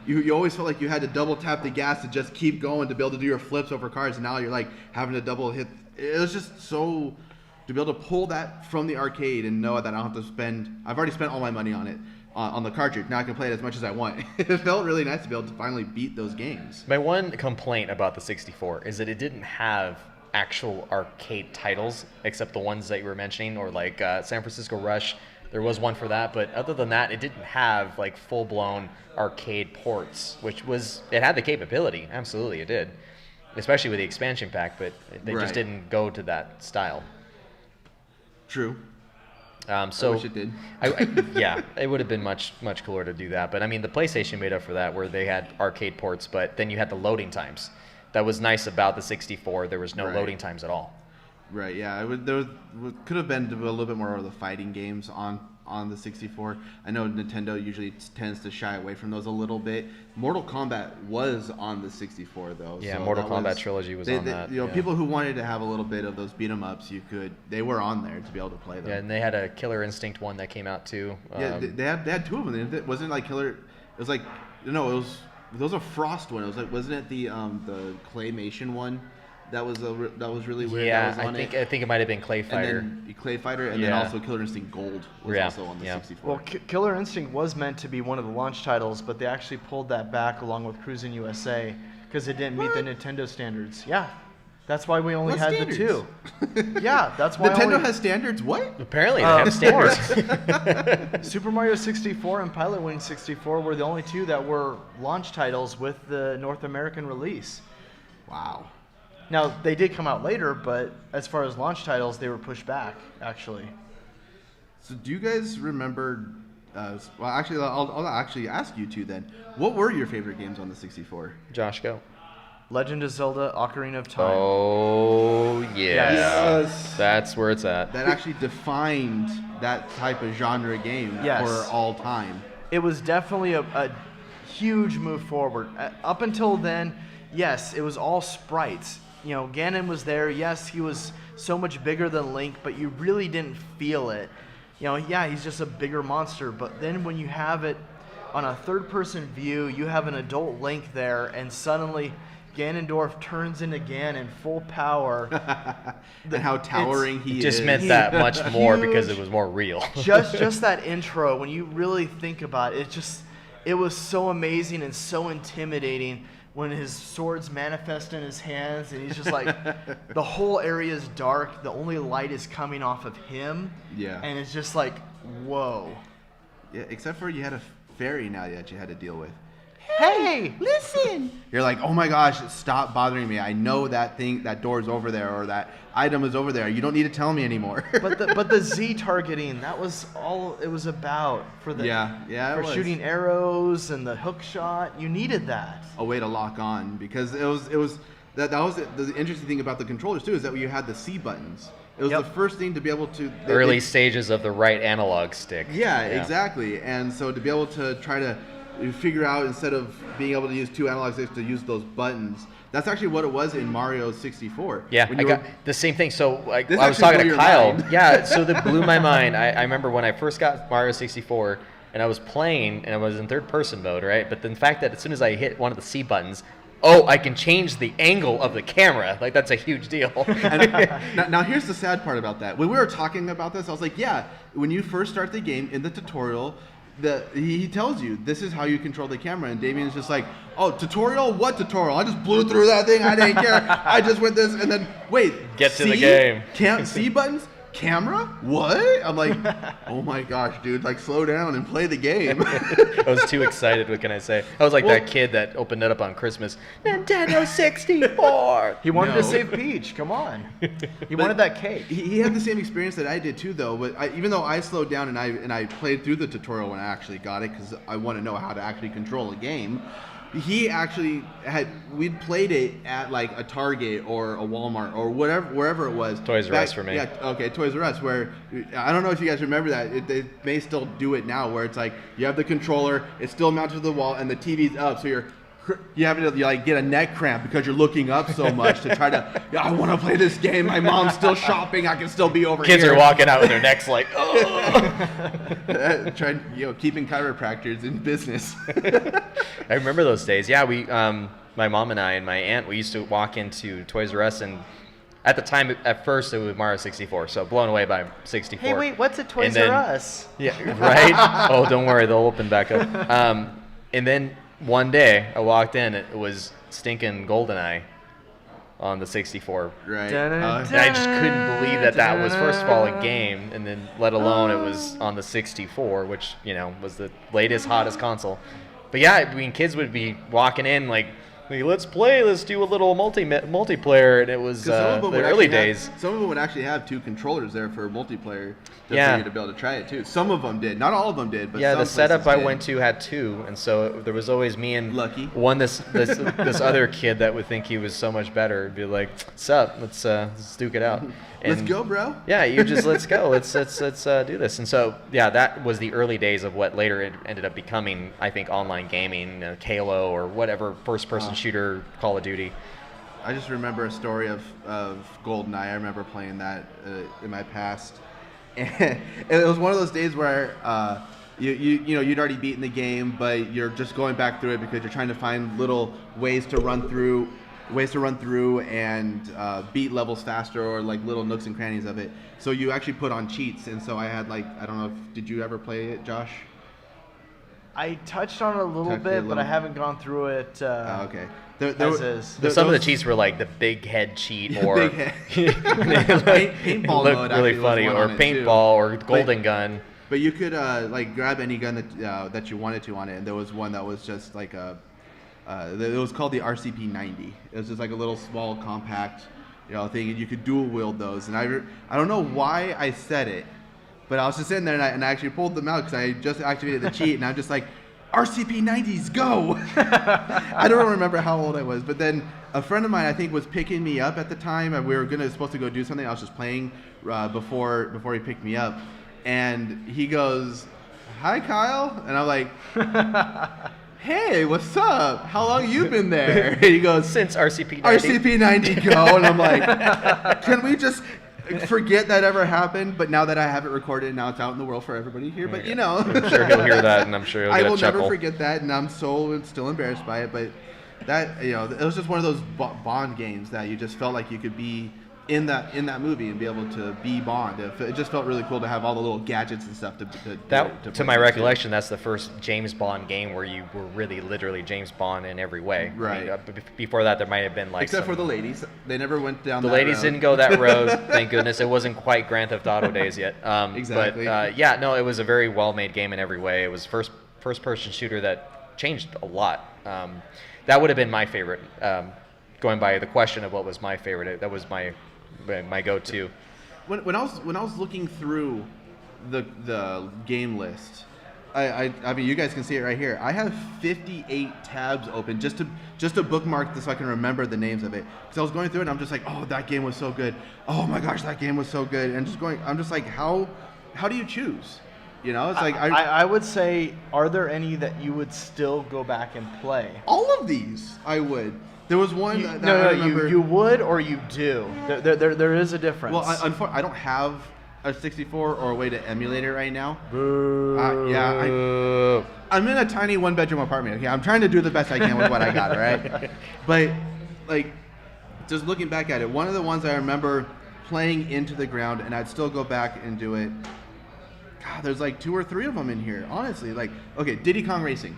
you always felt like you had to double tap the gas to just keep going to be able to do your flips over cars. And now you're like having to double hit. It was just so to be able to pull that from the arcade and know that I don't have to spend. I've already spent all my money on it on the cartridge. Now I can play it as much as I want. It felt really nice to be able to finally beat those games. My one complaint about the 64 is that it didn't have actual arcade titles except the ones that you were mentioning, or like San Francisco Rush. There was one for that, but other than that, it didn't have like full-blown arcade ports, it had the capability. Absolutely, it did, especially with the expansion pack, but they Right. just didn't go to that style. True. So I wish it did. Yeah, it would have been much cooler to do that. But I mean, the PlayStation made up for that, where they had arcade ports, but then you had the loading times. That was nice about the 64. There was no Right. loading times at all. Right, yeah. Could have been a little bit more of the fighting games on the 64. I know Nintendo usually tends to shy away from those a little bit. Mortal Kombat was on the 64 though. Yeah, so Mortal that Kombat Trilogy was on that. You know, yeah. people who wanted to have a little bit of those beat 'em ups, they were on there to be able to play them. Yeah, and they had a Killer Instinct one that came out too. Yeah, they had two of them. It wasn't like Killer. It was like there was a Frost one. It was like, wasn't it the claymation one? That was really weird. yeah, that was on I think it might have been Clay Fighter. And then Clay Fighter, and then Yeah. also Killer Instinct Gold was Yeah, also on the yeah. 64. Well, Killer Instinct was meant to be one of the launch titles, but they actually pulled that back along with Cruisin' USA because it didn't meet the Nintendo standards. Yeah, that's why we only What had standards? the 2. Yeah, that's why Nintendo only has standards. What? Apparently, they have of standards. Super Mario 64 and Pilot Wing 64 were the only 2 that were launch titles with the North American release. Wow. Now, they did come out later, but as far as launch titles, they were pushed back, actually. So do you guys remember? Well, actually, I'll actually ask you two then. What were your favorite games on the 64? Josh, go. Legend of Zelda Ocarina of Time. Oh yeah, Yes. that's where it's at. That actually defined that type of genre game Yes. for all time. It was definitely a huge move forward. Up until then, yes, it was all sprites. You know, Ganon was there. Yes, he was so much bigger than Link, but you really didn't feel it. You know, yeah, he's just a bigger monster. But then when you have it on a third-person view, you have an adult Link there, and suddenly Ganondorf turns into Ganon full power. And how towering he It is. just meant that much more Huge. because it was more real. just that intro, when you really think about it, it was so amazing and so intimidating when his swords manifest in his hands and he's just like, the whole area is dark, the only light is coming off of him. Yeah. And it's just like, whoa. Yeah, except for you had a fairy now that you had to deal with. Hey, listen. You're like, oh my gosh, stop bothering me. I know that door is over there, or that item is over there. You don't need to tell me anymore. but the Z targeting, that was all it was about for the it was. shooting arrows and the hook shot. You needed that. A way to lock on, because it was that was the interesting thing about the controllers too, is that you had the C buttons. It was the first thing to be able to early stages of the right analog stick. Yeah, exactly. And so to be able to try to figure out, instead of being able to use 2 analog sticks, to use those buttons. That's actually what it was in Mario 64. Yeah, I got the same thing. So I was talking to Kyle. Yeah, so that blew my mind. I remember when I first got Mario 64 and I was playing and I was in third person mode, right? But the fact that as soon as I hit one of the C buttons, I can change the angle of the camera. Like, that's a huge deal. And now here's the sad part about that. When we were talking about this, I was like, yeah, when you first start the game in the tutorial, he tells you this is how you control the camera, and Damien's just like, oh, tutorial? What tutorial? I just blew through that thing. I didn't care. I just went this, and then wait, get to the game. Can't C buttons? Camera? What? I'm like, oh my gosh, dude, like, slow down and play the game. I was too excited, what can I say? I was like that kid that opened it up on Christmas. Nintendo 64! He wanted to save Peach, come on. He wanted that cake. He had the same experience that I did too, though, but even though I slowed down and I played through the tutorial when I actually got it, because I want to know how to actually control a game, he actually we'd played it at like a Target or a Walmart or wherever it was. Toys R Us for me. Yeah, okay, Toys R Us, where I don't know if you guys remember that. They may still do it now, where it's like you have the controller, it's still mounted to the wall, and the TV's up, so you have to like get a neck cramp because you're looking up so much to try to. I want to play this game. My mom's still shopping. I can still be over Kids here. Kids are walking out with their necks like, keeping chiropractors in business. I remember those days. Yeah, my mom and I and my aunt, we used to walk into Toys R Us, and at the time, at first, it was Mario 64, so blown away by 64. Hey, wait, what's a Toys R Us? Yeah, right? Oh, don't worry, they'll open back up. And then one day, I walked in, it was stinking GoldenEye on the 64. Right. And I just couldn't believe that was, first of all, a game, and then let alone it was on the 64, which, was the latest, hottest console. But yeah, I mean, kids would be walking in like, let's play, let's do a little multiplayer, and it was the early days. Some of them would actually have 2 controllers there for multiplayer for you to be able to try it too. Some of them did, not all of them did, but some the setup I did. went to had 2, and so there was always me and Lucky this other kid that would think he was so much better. It'd be like, "Sup, let's duke it out." Let's go, bro. Yeah, you just let's go. Let's do this. And so that was the early days of what later it ended up becoming, I think, online gaming, Halo or whatever first-person shooter, Call of Duty. I just remember a story of GoldenEye. I remember playing that in my past, and it was one of those days where you'd already beaten the game, but you're just going back through it because you're trying to find little ways to run through and beat levels faster, or like little nooks and crannies of it. So you actually put on cheats, and so I had I don't know did you ever play it, Josh? I touched on it a little bit, but I haven't gone through it. Okay. Some of the cheats were like the big head cheat, or paintball looked mode really funny, or paintball, or golden gun. But you could grab any gun that you wanted to on it, and there was one that was just like a. It was called the RCP-90. It was just like a little small compact, thing, and you could dual wield those. And I don't know why I said it, but I was just sitting there and I actually pulled them out because I just activated the cheat, and I'm just like, RCP-90s, go! I don't remember how old I was, but then a friend of mine, I think, was picking me up at the time, and we were supposed to go do something. I was just playing before he picked me up, and he goes, "Hi, Kyle," and I'm like, "Hey, what's up? How long you been there?" And he goes, "Since RCP-90." RCP-90 go, and I'm like, "Can we just forget that ever happened?" But now that I have it recorded, now it's out in the world for everybody here. But I'm sure he'll hear that, and I'm sure he'll get a chuckle. I will never forget that, and I'm still embarrassed by it. But that it was just one of those Bond games that you just felt like you could be in that movie and be able to be Bond. It just felt really cool to have all the little gadgets and stuff to my recollection, that's the first James Bond game where you were really literally James Bond in every way. Right. I mean, before that, there might have been except for the ladies, they never went down. The ladies didn't go that road. Thank goodness. It wasn't quite Grand Theft Auto days yet. Exactly. But it was a very well-made game in every way. It was first-person shooter that changed a lot. That would have been my favorite. Going by the question of what was my favorite, that was my go-to. When I was looking through the game list, I mean, you guys can see it right here. I have 58 tabs open just to bookmark this so I can remember the names of it. Because I was going through it and I'm just like, oh, that game was so good. Oh my gosh, that game was so good. And I'm just like, how do you choose? You know, it's like I would say, are there any that you would still go back and play? All of these, I would. There was one that no, I remember. you would or you do. There is a difference. Well, unfortunately, I don't have a 64 or a way to emulate it right now. Boo. I'm in a tiny one-bedroom apartment. Okay, I'm trying to do the best I can with what I got. All right, but like, just looking back at it, one of the ones I remember playing into the ground, and I'd still go back and do it. God, there's like 2 or 3 of them in here. Honestly, like, okay, Diddy Kong Racing.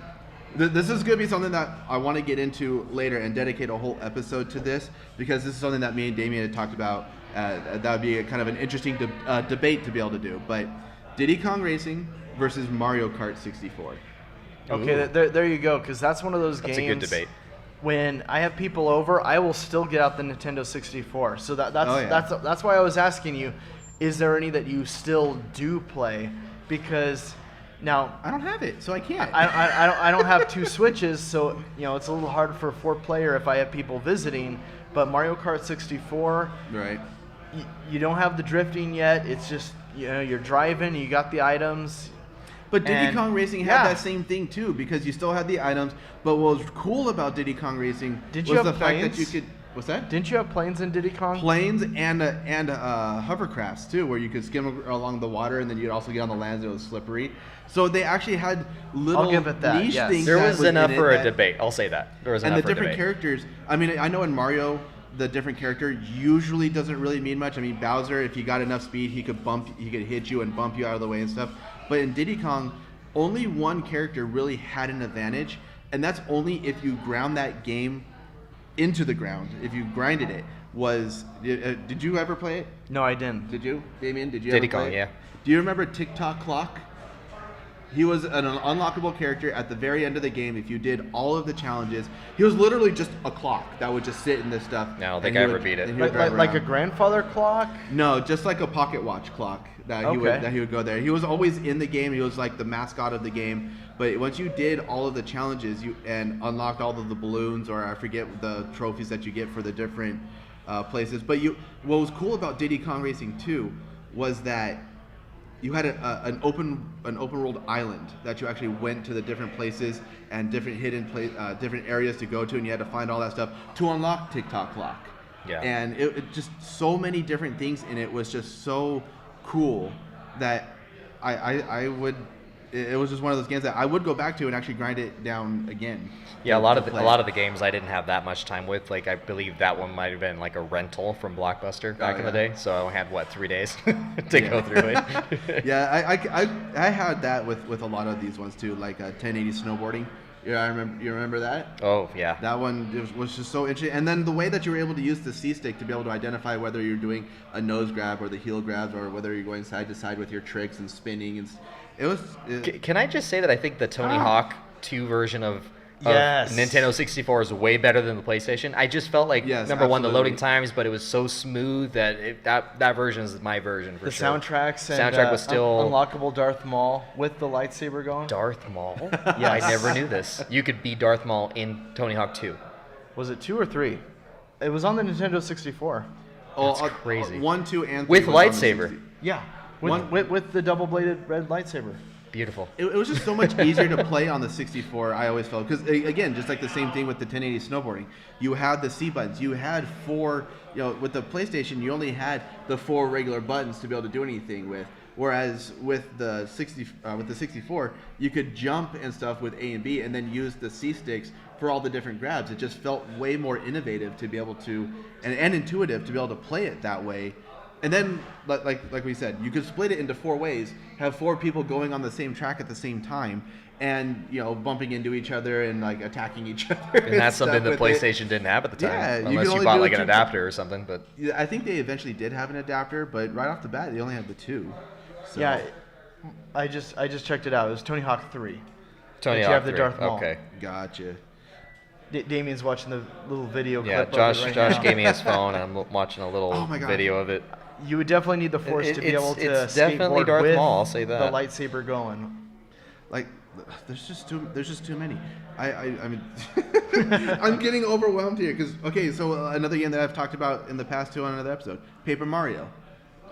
This is going to be something that I want to get into later and dedicate a whole episode to this, because this is something that me and Damien had talked about. That would be kind of an interesting debate to be able to do. But Diddy Kong Racing versus Mario Kart 64. Okay, there you go, because that's one of those games. That's a good debate. When I have people over, I will still get out the Nintendo 64. So that's why I was asking you, is there any that you still do play? Because now I don't have it, so I can't. I don't have 2 Switches, so it's a little hard for a 4-player if I have people visiting. But Mario Kart 64, right? You don't have the drifting yet. It's just you're driving, you got the items. But Diddy Kong Racing had that same thing too, because you still had the items. But what was cool about Diddy Kong Racing was the fact that you could. What's that? Didn't you have planes in Diddy Kong? Planes and hovercrafts too, where you could skim along the water, and then you'd also get on the land that was slippery. So they actually had little niche things. There was enough for a debate. I'll say that. There was enough for a debate. And the different characters. I mean, I know in Mario, the different character usually doesn't really mean much. I mean, Bowser, if you got enough speed, he could hit you and bump you out of the way and stuff. But in Diddy Kong, only one character really had an advantage, and that's only if you ground that game into the ground. If you grinded it, did you ever play it? No, I didn't. Did you, Damien? Did you Diddy ever play Kong, it? yeah. Do you remember Tick-Tock Clock? He was an unlockable character at the very end of the game. If you did all of the challenges, he was literally just a clock that would just sit in this stuff. No, I don't think I ever beat it. Like a grandfather clock? No, just like a pocket watch clock that he would go there. He was always in the game. He was like the mascot of the game. But once you did all of the challenges and unlocked all of the balloons, or I forget the trophies that you get for the different places. But what was cool about Diddy Kong Racing 2 was that you had an open world island that you actually went to the different places and different different areas to go to, and you had to find all that stuff to unlock Tick-Tock Clock. Yeah. And it just so many different things in it was just so cool that I would. It was just one of those games that I would go back to and actually grind it down again. Yeah, a lot of the games I didn't have that much time with. Like, I believe that one might have been like a rental from Blockbuster back in the day. So I only had 3 days to go through it. Yeah, I had that with a lot of these ones too, like 1080 snowboarding. Yeah, you remember that? Oh yeah. That one was just so interesting, and then the way that you were able to use the C stick to be able to identify whether you're doing a nose grab or the heel grabs, or whether you're going side to side with your tricks and spinning and. Can I just say that I think the Tony Hawk 2 version of Yes. Nintendo 64 is way better than the PlayStation. I just felt like, number one, the loading times, but it was so smooth that that version is my version for sure. The soundtrack was still unlockable Darth Maul with the lightsaber going. Darth Maul? Yeah, I never knew this. You could be Darth Maul in Tony Hawk 2. Was it 2 or 3? It was on the Nintendo 64. That's crazy. 1, 2, and 3 with lightsaber. Yeah, with the double-bladed red lightsaber. Beautiful. It was just so much easier to play on the 64, I always felt. Because, again, just like the same thing with the 1080 snowboarding. You had the C buttons. You had 4, with the PlayStation, you only had the 4 regular buttons to be able to do anything with. Whereas with the 64, you could jump and stuff with A and B and then use the C sticks for all the different grabs. It just felt way more innovative to be able to, and intuitive to be able to play it that way. And then, like we said, you could split it into 4 ways, have 4 people going on the same track at the same time, and bumping into each other and like attacking each other. And that's something the PlayStation didn't have at the time, unless you bought like an adapter or something. But yeah, I think they eventually did have an adapter, but right off the bat, they only had the 2. So. Yeah, I just checked it out. It was Tony Hawk 3. Tony you Hawk have the 3. Darth Maul. Okay. Gotcha. Damien's watching the little video Yeah, clip Josh. of it right Josh now. gave me his phone, and I'm watching a little Oh my gosh. video of it. You would definitely need the Force to be able to it's definitely skateboard Darth with Maul, I'll say that. the lightsaber going. Like, there's just too many. I mean, I'm getting overwhelmed here because so another game that I've talked about in the past too on another episode, Paper Mario.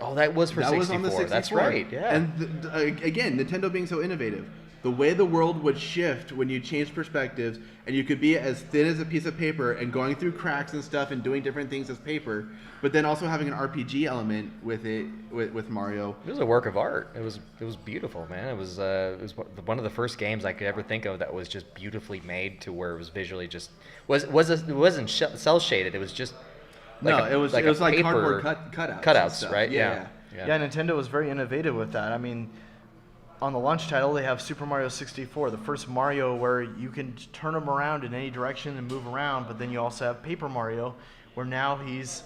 Oh, that was for That 64. was on the 64. That's right. Yeah. And again, Nintendo being so innovative, the way the world would shift when you change perspectives, and you could be as thin as a piece of paper and going through cracks and stuff and doing different things as paper, but then also having an RPG element with it with Mario. It was a work of art. It was beautiful, man. It was one of the first games I could ever think of that was just beautifully made to where it was visually just it wasn't cell shaded. It was just It was like paper cardboard cutouts. and cutouts, stuff. right? Yeah. Yeah, Nintendo was very innovative with that. I mean, on the launch title, they have Super Mario 64, the first Mario where you can turn him around in any direction and move around, but then you also have Paper Mario, where now he's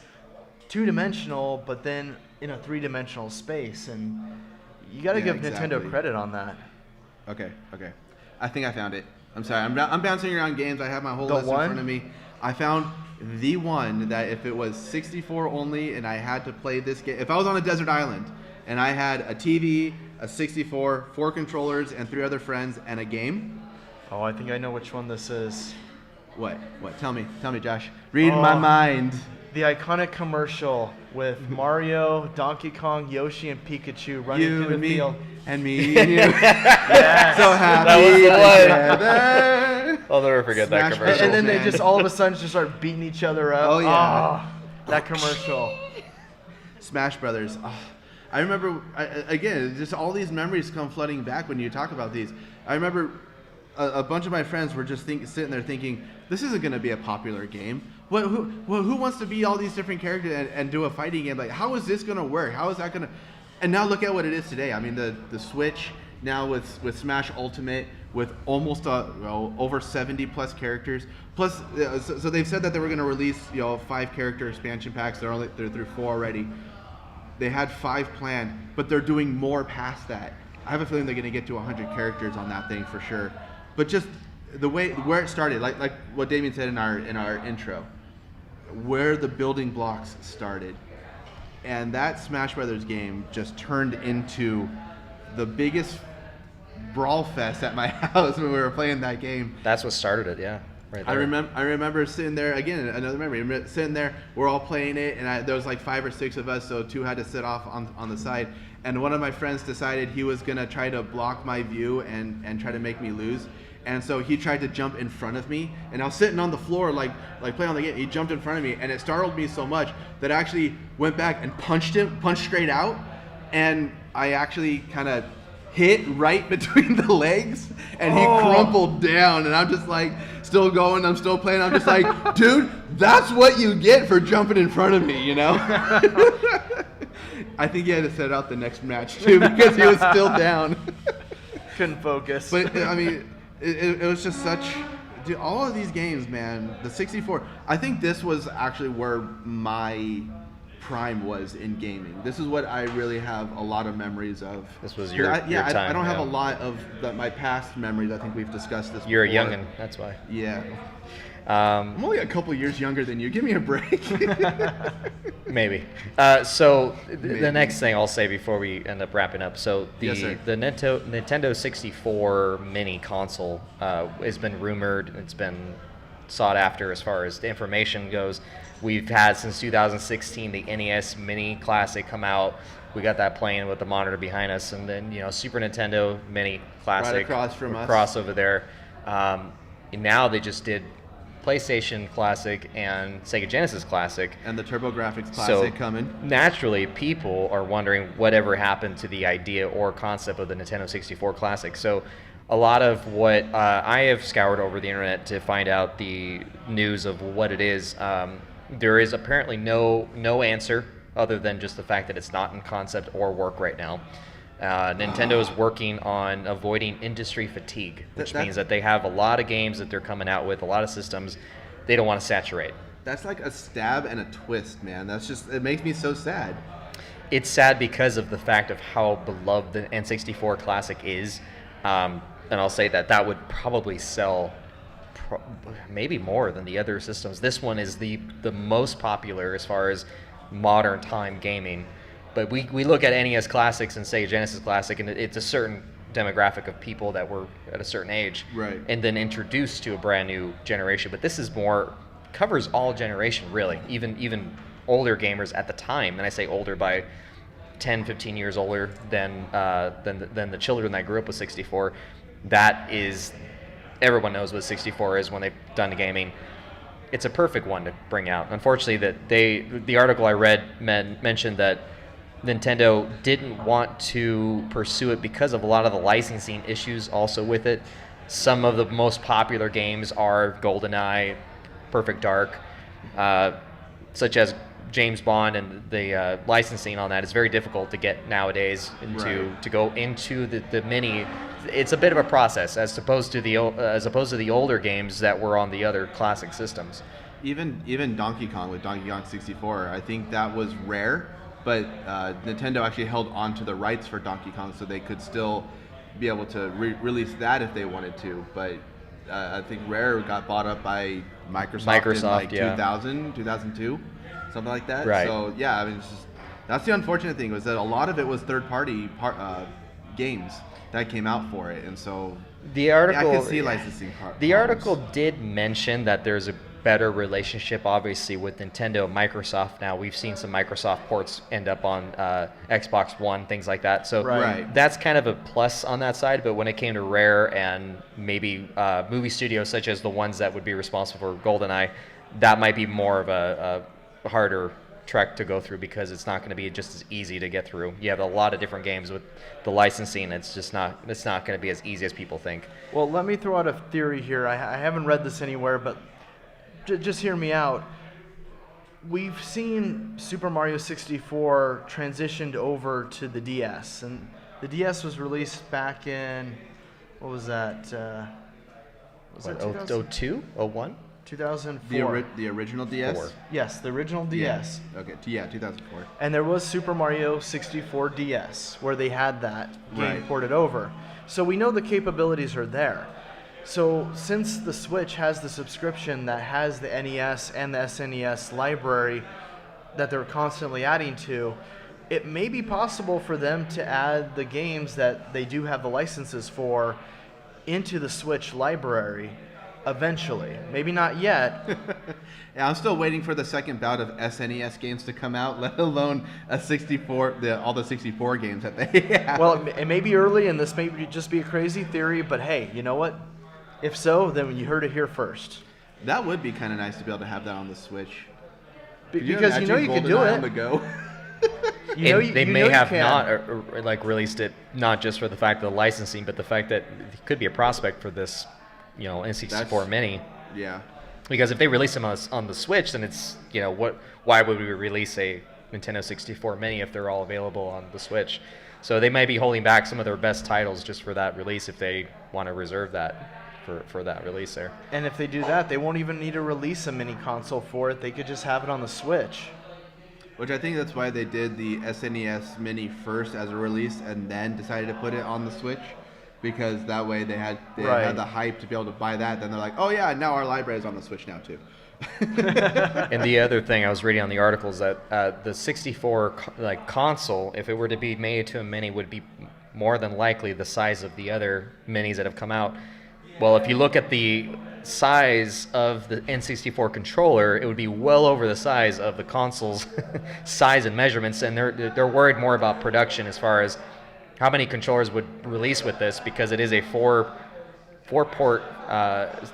two-dimensional, but then in a three-dimensional space, and you got to give exactly. Nintendo credit on that. Okay. I think I found it. I'm sorry. I'm bouncing around games. I have my whole The list one? in front of me. I found the one that if it was 64 only and I had to play this game, if I was on a desert island and I had a TV, a 64, 4 controllers, and 3 other friends, and a game. Oh, I think I know which one this is. What? Tell me, Josh. Read my mind. The iconic commercial with Mario, Donkey Kong, Yoshi, and Pikachu running You through and the me, field. and me and you. Yes. So happy That was the one. together. I'll never forget that Smash commercial. And then they man. just all of a sudden just start beating each other up. Oh, yeah. Oh, that commercial. Smash Brothers. Oh, I remember, again, just all these memories come flooding back when you talk about these. I remember a bunch of my friends were just sitting there thinking, this isn't going to be a popular game. Who wants to be all these different characters and do a fighting game? Like, how is this going to work? How is that going to... And now look at what it is today. I mean, the Switch now with Smash Ultimate, with almost over 70 plus characters. Plus, so they've said that they were going to release 5 character expansion packs. They're through 4 already. They had 5 planned, but they're doing more past that. I have a feeling they're going to get to 100 characters on that thing for sure. But just the way where it started, like what Damien said in our intro, where the building blocks started, and that Smash Brothers game just turned into the biggest brawl fest at my house when we were playing that game. That's what started it, yeah. Right there. I remember sitting there, again, another memory, sitting there, we're all playing it, and there was like 5 or 6 of us, so 2 had to sit off on the side, and one of my friends decided he was going to try to block my view and try to make me lose, and so he tried to jump in front of me, and I was sitting on the floor like playing on the game. He jumped in front of me, and it startled me so much that I actually went back and punched straight out, and I actually kind of hit right between the legs, and he crumpled down, and I'm just like still going, I'm still playing, I'm just like, dude, that's what you get for jumping in front of me, I think he had to set out the next match too because he was still down. Couldn't focus. But I mean, it was just such, dude, all of these games, man. The 64, I think this was actually where my prime was in gaming. This is what I really have a lot of memories of. This was your I time. don't have a lot of my past memories. I think we've discussed this You're a before. youngin', that's why. Yeah. I'm only a couple years younger than you. Give me a break. Maybe. So the next thing I'll say before we end up wrapping up. So the Yes, sir. the Nintendo 64 mini console has been rumored. It's been sought after as far as the information goes. We've had since 2016 the NES Mini Classic come out. We got that playing with the monitor behind us, and then Super Nintendo Mini Classic Right across from us. across over there. Now they just did PlayStation Classic and Sega Genesis Classic. And the TurboGrafx Classic coming. Naturally, people are wondering whatever happened to the idea or concept of the Nintendo 64 Classic. So a lot of what I have scoured over the internet to find out the news of what it is, there is apparently no answer other than just the fact that it's not in concept or work right now. Nintendo is working on avoiding industry fatigue, which means that they have a lot of games that they're coming out with, a lot of systems they don't want to saturate. That's like a stab and a twist, man. It makes me so sad. It's sad because of the fact of how beloved the N64 Classic is. and I'll say that would probably sell maybe more than the other systems. This one is the most popular as far as modern time gaming. But we look at NES Classics and Sega Genesis Classic, and it's a certain demographic of people that were at a certain age, right, and then introduced to a brand new generation. But this is more, covers all generation, really, even older gamers at the time. And I say older by 10, 15 years older than the children that grew up with 64. That is, everyone knows what 64 is when they've done the gaming. It's a perfect one to bring out. Unfortunately, the article I read mentioned that Nintendo didn't want to pursue it because of a lot of the licensing issues also with it. Some of the most popular games are GoldenEye, Perfect Dark, such as James Bond, and the licensing on that is very difficult to get nowadays to go into the mini. It's a bit of a process as opposed to the older games that were on the other classic systems. Even Donkey Kong with Donkey Kong 64, I think that was rare, but Nintendo actually held on to the rights for Donkey Kong so they could still be able to release that if they wanted to. But I think Rare got bought up by Microsoft in like 2000, 2002, something like that. Right. So yeah, I mean, that's the unfortunate thing, was that a lot of it was third-party games that came out for it, and so the article, I can see licensing. The article did mention that there's a better relationship, obviously, with Nintendo and Microsoft now. We've seen some Microsoft ports end up on Xbox One, things like that. So that's kind of a plus on that side. But when it came to Rare and maybe movie studios such as the ones that would be responsible for GoldenEye, that might be more of a harder trek to go through, because it's not going to be just as easy to get through. You have a lot of different games with the licensing. It's not going to be as easy as people think. Well, let me throw out a theory here. I haven't read this anywhere, but just hear me out. We've seen Super Mario 64 transitioned over to the DS, and the DS was released back in, what was that? Was what, that 02? 01? 2004. The original DS? 4. Yes, the original DS. Yeah. Okay, yeah, 2004. And there was Super Mario 64 DS, where they had that game ported over. So we know the capabilities are there. So since the Switch has the subscription that has the NES and the SNES library that they're constantly adding to, it may be possible for them to add the games that they do have the licenses for into the Switch library eventually. Maybe not yet. Yeah, I'm still waiting for the second bout of SNES games to come out, let alone a 64, all the 64 games that they have. Well, it may be early, and this may just be a crazy theory, but hey, you know what? If so, then you heard it here first. That would be kind of nice to be able to have that on the Switch. Because you know you can do it. On the go? They may have not released it, not just for the fact of the licensing, but the fact that it could be a prospect for this, N64 Mini. Yeah. Because if they release them on the Switch, then it's, why would we release a Nintendo 64 Mini if they're all available on the Switch? So they might be holding back some of their best titles just for that release if they want to reserve that for that release there. And if they do that, they won't even need to release a mini console for it. They could just have it on the Switch. Which I think that's why they did the SNES Mini first as a release and then decided to put it on the Switch. Because that way they had the hype to be able to buy that. Then they're like, oh yeah, now our library is on the Switch now too. And the other thing I was reading on the article is that the 64 console, if it were to be made to a mini, would be more than likely the size of the other minis that have come out. Well, if you look at the size of the N64 controller, it would be well over the size of the console's size and measurements, and they're worried more about production as far as how many controllers would release with this, because it is a four-port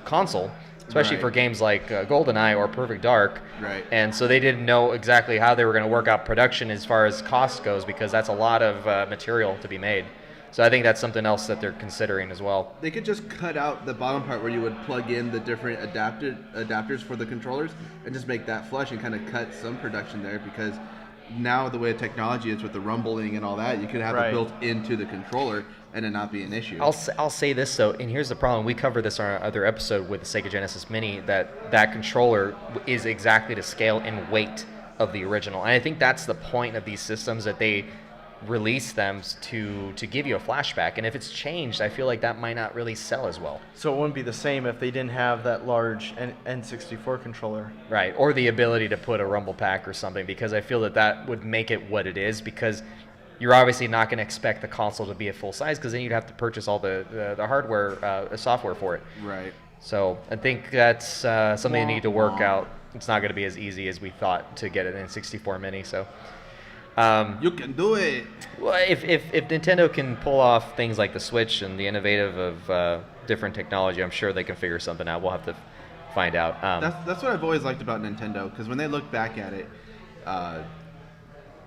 console, especially for games like GoldenEye or Perfect Dark. Right. And so they didn't know exactly how they were going to work out production as far as cost goes, because that's a lot of material to be made. So I think that's something else that they're considering as well. They could just cut out the bottom part where you would plug in the different adapters for the controllers and just make that flush and kind of cut some production there, because now the way the technology is with the rumbling and all that, you could have it built into the controller and it not be an issue. I'll say this though, and here's the problem. We covered this on our other episode with the Sega Genesis Mini, that controller is exactly to scale and weight of the original. And I think that's the point of these systems, that they release them to give you a flashback. And if it's changed, I feel like that might not really sell as well. So it wouldn't be the same if they didn't have that large N64 controller. Right, or the ability to put a rumble pack or something, because I feel that would make it what it is, because you're obviously not going to expect the console to be at full size, because then you'd have to purchase all the hardware, software for it. Right. So I think that's something they need to work out. It's not going to be as easy as we thought to get an N64 Mini. So you can do it. well, if Nintendo can pull off things like the Switch and the innovative of different technology, I'm sure they can figure something out. We'll have to find out. That's what I've always liked about Nintendo, because when they look back at it,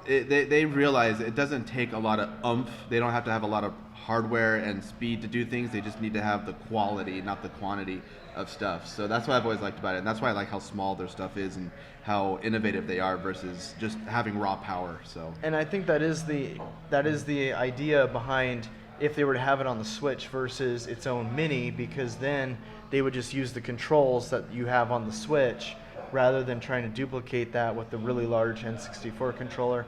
they realize it doesn't take a lot of oomph. They don't have to have a lot of hardware and speed to do things. They just need to have the quality, not the quantity of stuff. So that's what I've always liked about it, and that's why I like how small their stuff is and how innovative they are versus just having raw power. So. And I think that is the idea behind if they were to have it on the Switch versus its own Mini, because then they would just use the controls that you have on the Switch rather than trying to duplicate that with the really large N64 controller.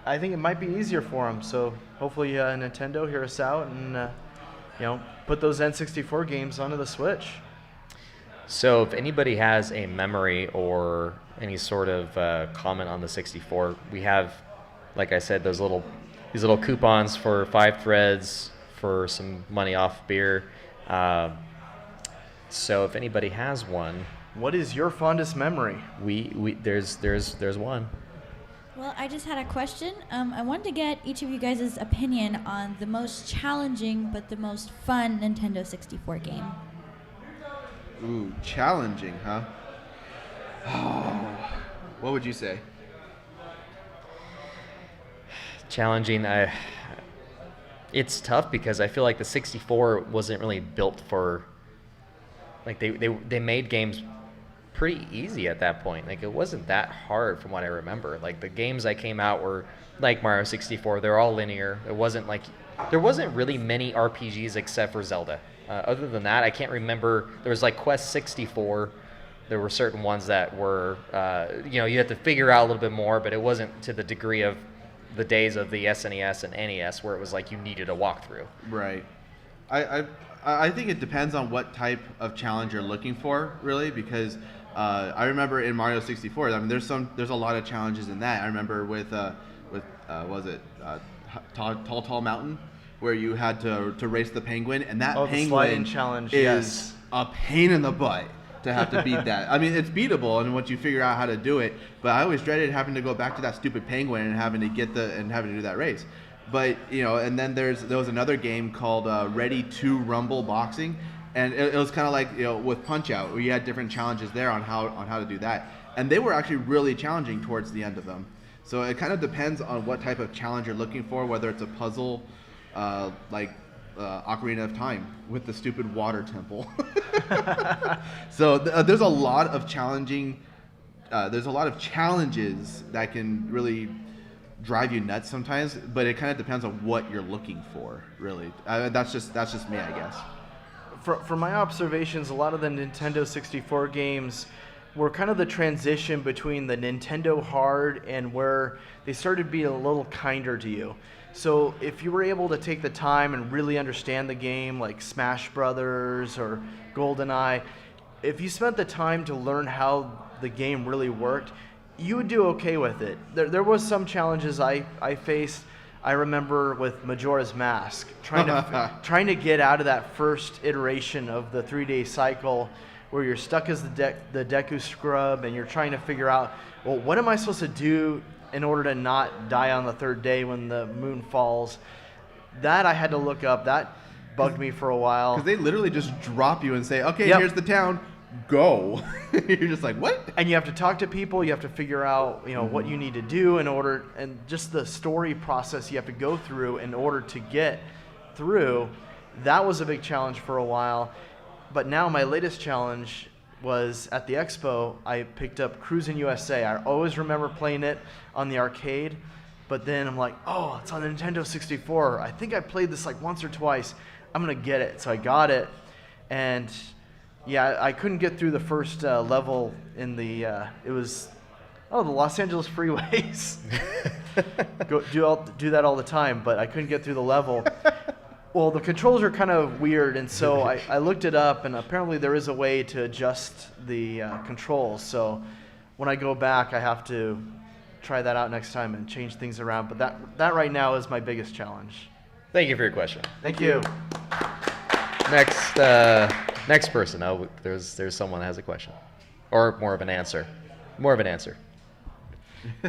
I think it might be easier for them. So hopefully Nintendo hear us out and put those N64 games onto the Switch. So if anybody has a memory or any sort of comment on the 64, we have, like I said, these little coupons for 5 threads for some money off beer. So if anybody has one, what is your fondest memory? There's one. Well, I just had a question. I wanted to get each of you guys' opinion on the most challenging but the most fun Nintendo 64 game. Ooh, challenging, huh? Oh, what would you say? Challenging. It's tough because I feel like the 64 wasn't really built for. Like they made games pretty easy at that point. Like it wasn't that hard from what I remember. Like the games that came out were like Mario 64. They're all linear. There wasn't really many RPGs except for Zelda. Other than that, I can't remember. There was like Quest 64. There were certain ones that were, you had to figure out a little bit more, but it wasn't to the degree of the days of the SNES and NES where it was like you needed a walkthrough. Right. I think it depends on what type of challenge you're looking for, really, because I remember in Mario 64, I mean, there's a lot of challenges in that. I remember with Tall Mountain, where you had to race the penguin, and that penguin challenge is a pain in the butt to have to beat that. I mean, it's beatable, and once you figure out how to do it, but I always dreaded having to go back to that stupid penguin and having to do that race. But and then there was another game called Ready to Rumble Boxing, and it was kind of like with Punch Out, where you had different challenges there on how to do that, and they were actually really challenging towards the end of them. So it kind of depends on what type of challenge you're looking for, whether it's a puzzle, like Ocarina of Time with the stupid water temple. So there's a lot of challenging. There's a lot of challenges that can really drive you nuts sometimes, but it kind of depends on what you're looking for, really. That's just me, I guess. From my observations, a lot of the Nintendo 64 games were kind of the transition between the Nintendo hard and where they started being a little kinder to you. So if you were able to take the time and really understand the game, like Smash Brothers or GoldenEye, if you spent the time to learn how the game really worked, you would do okay with it. There was some challenges I faced. I remember with Majora's Mask, trying to get out of that first iteration of the 3-day cycle where you're stuck as the Deku Scrub and you're trying to figure out, well, what am I supposed to do in order to not die on the 3rd day when the moon falls? That I had to look up. That bugged me for a while. Because they literally just drop you and say, okay, Yep. Here's the town. Go. You're just like, what? And you have to talk to people. You have to figure out, what you need to do in order, and just the story process you have to go through in order to get through. That was a big challenge for a while. But now my latest challenge was at the expo. I picked up Cruisin' USA. I always remember playing it on the arcade, but then I'm like, oh, it's on the Nintendo 64. I think I played this like once or twice. I'm gonna get it. So I got it, and yeah, I couldn't get through the first level in the, it was Oh, the Los Angeles freeways. do that all the time, but I couldn't get through the level. Well, the controls are kind of weird, and so I looked it up, and apparently there is a way to adjust the controls. So when I go back, I have to try that out next time and change things around. But that right now is my biggest challenge. Thank you for your question. Thank you. Next person. Oh, there's someone that has a question, or more of an answer.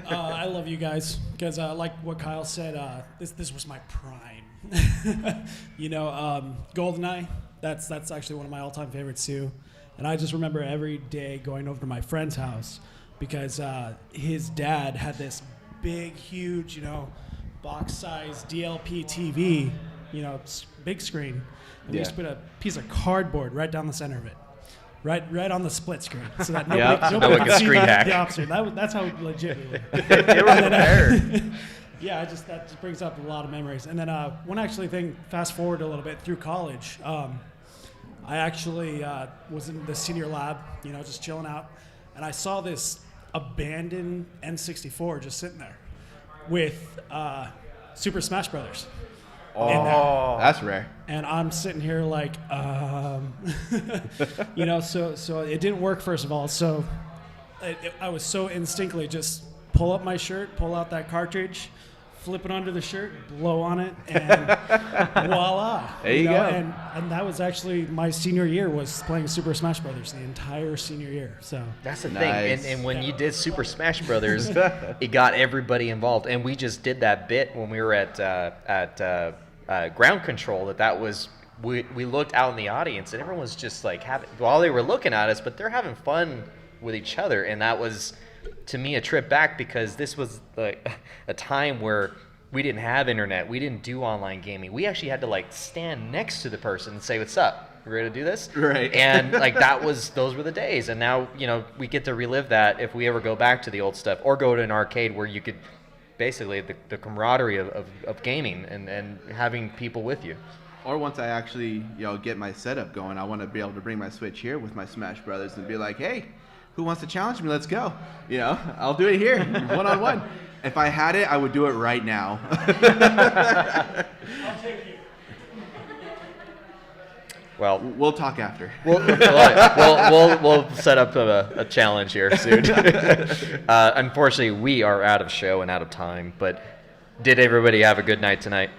I love you guys because, like what Kyle said, this was my prime. GoldenEye. That's actually one of my all-time favorites too. And I just remember every day going over to my friend's house because his dad had this big, huge, box-sized DLP TV, big screen. And we used to put a piece of cardboard right down the center of it. Right on the split screen, so that nobody like could a see screen hack. the opposite. That's how legit we were. They were prepared. Yeah, that just brings up a lot of memories. And then one actually thing, fast forward a little bit through college, I actually was in the senior lab, just chilling out, and I saw this abandoned N64 just sitting there with Super Smash Brothers. Oh, that's rare. And I'm sitting here like, so it didn't work, first of all. So I was so instinctively just pull up my shirt, pull out that cartridge, flip it under the shirt, blow on it, and voila. There you go. And that was actually my senior year, was playing Super Smash Brothers the entire senior year. So that's the Nice. thing. And when you did Super Smash Brothers, it got everybody involved. And we just did that bit when we were at ground control. That was we looked out in the audience, and everyone was just like while they were looking at us, but they're having fun with each other. And that was, to me, a trip back, because this was like a time where we didn't have internet, we didn't do online gaming. We actually had to stand next to the person and say, "What's up? You ready to do this?" Right. And those were the days. And now we get to relive that if we ever go back to the old stuff, or go to an arcade where you could basically the camaraderie of gaming and having people with you. Or once I actually get my setup going, I want to be able to bring my Switch here with my Smash Brothers and be like, "Hey, who wants to challenge me? Let's go." I'll do it here, one-on-one. If I had it, I would do it right now. I'll take you. Well, We'll talk after. we'll set up a challenge here soon. Unfortunately, we are out of show and out of time, but did everybody have a good night tonight?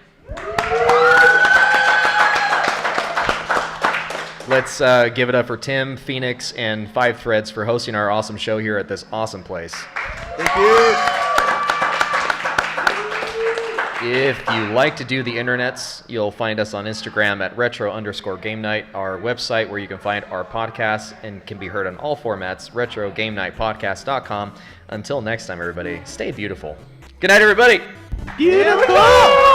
Let's give it up for Tim, Phoenix, and Five Threads for hosting our awesome show here at this awesome place. Thank you. If you like to do the internets, you'll find us on Instagram at retro_game night, our website where you can find our podcasts and can be heard on all formats, retrogamenightpodcast.com. Until next time, everybody, stay beautiful. Good night, everybody. Beautiful.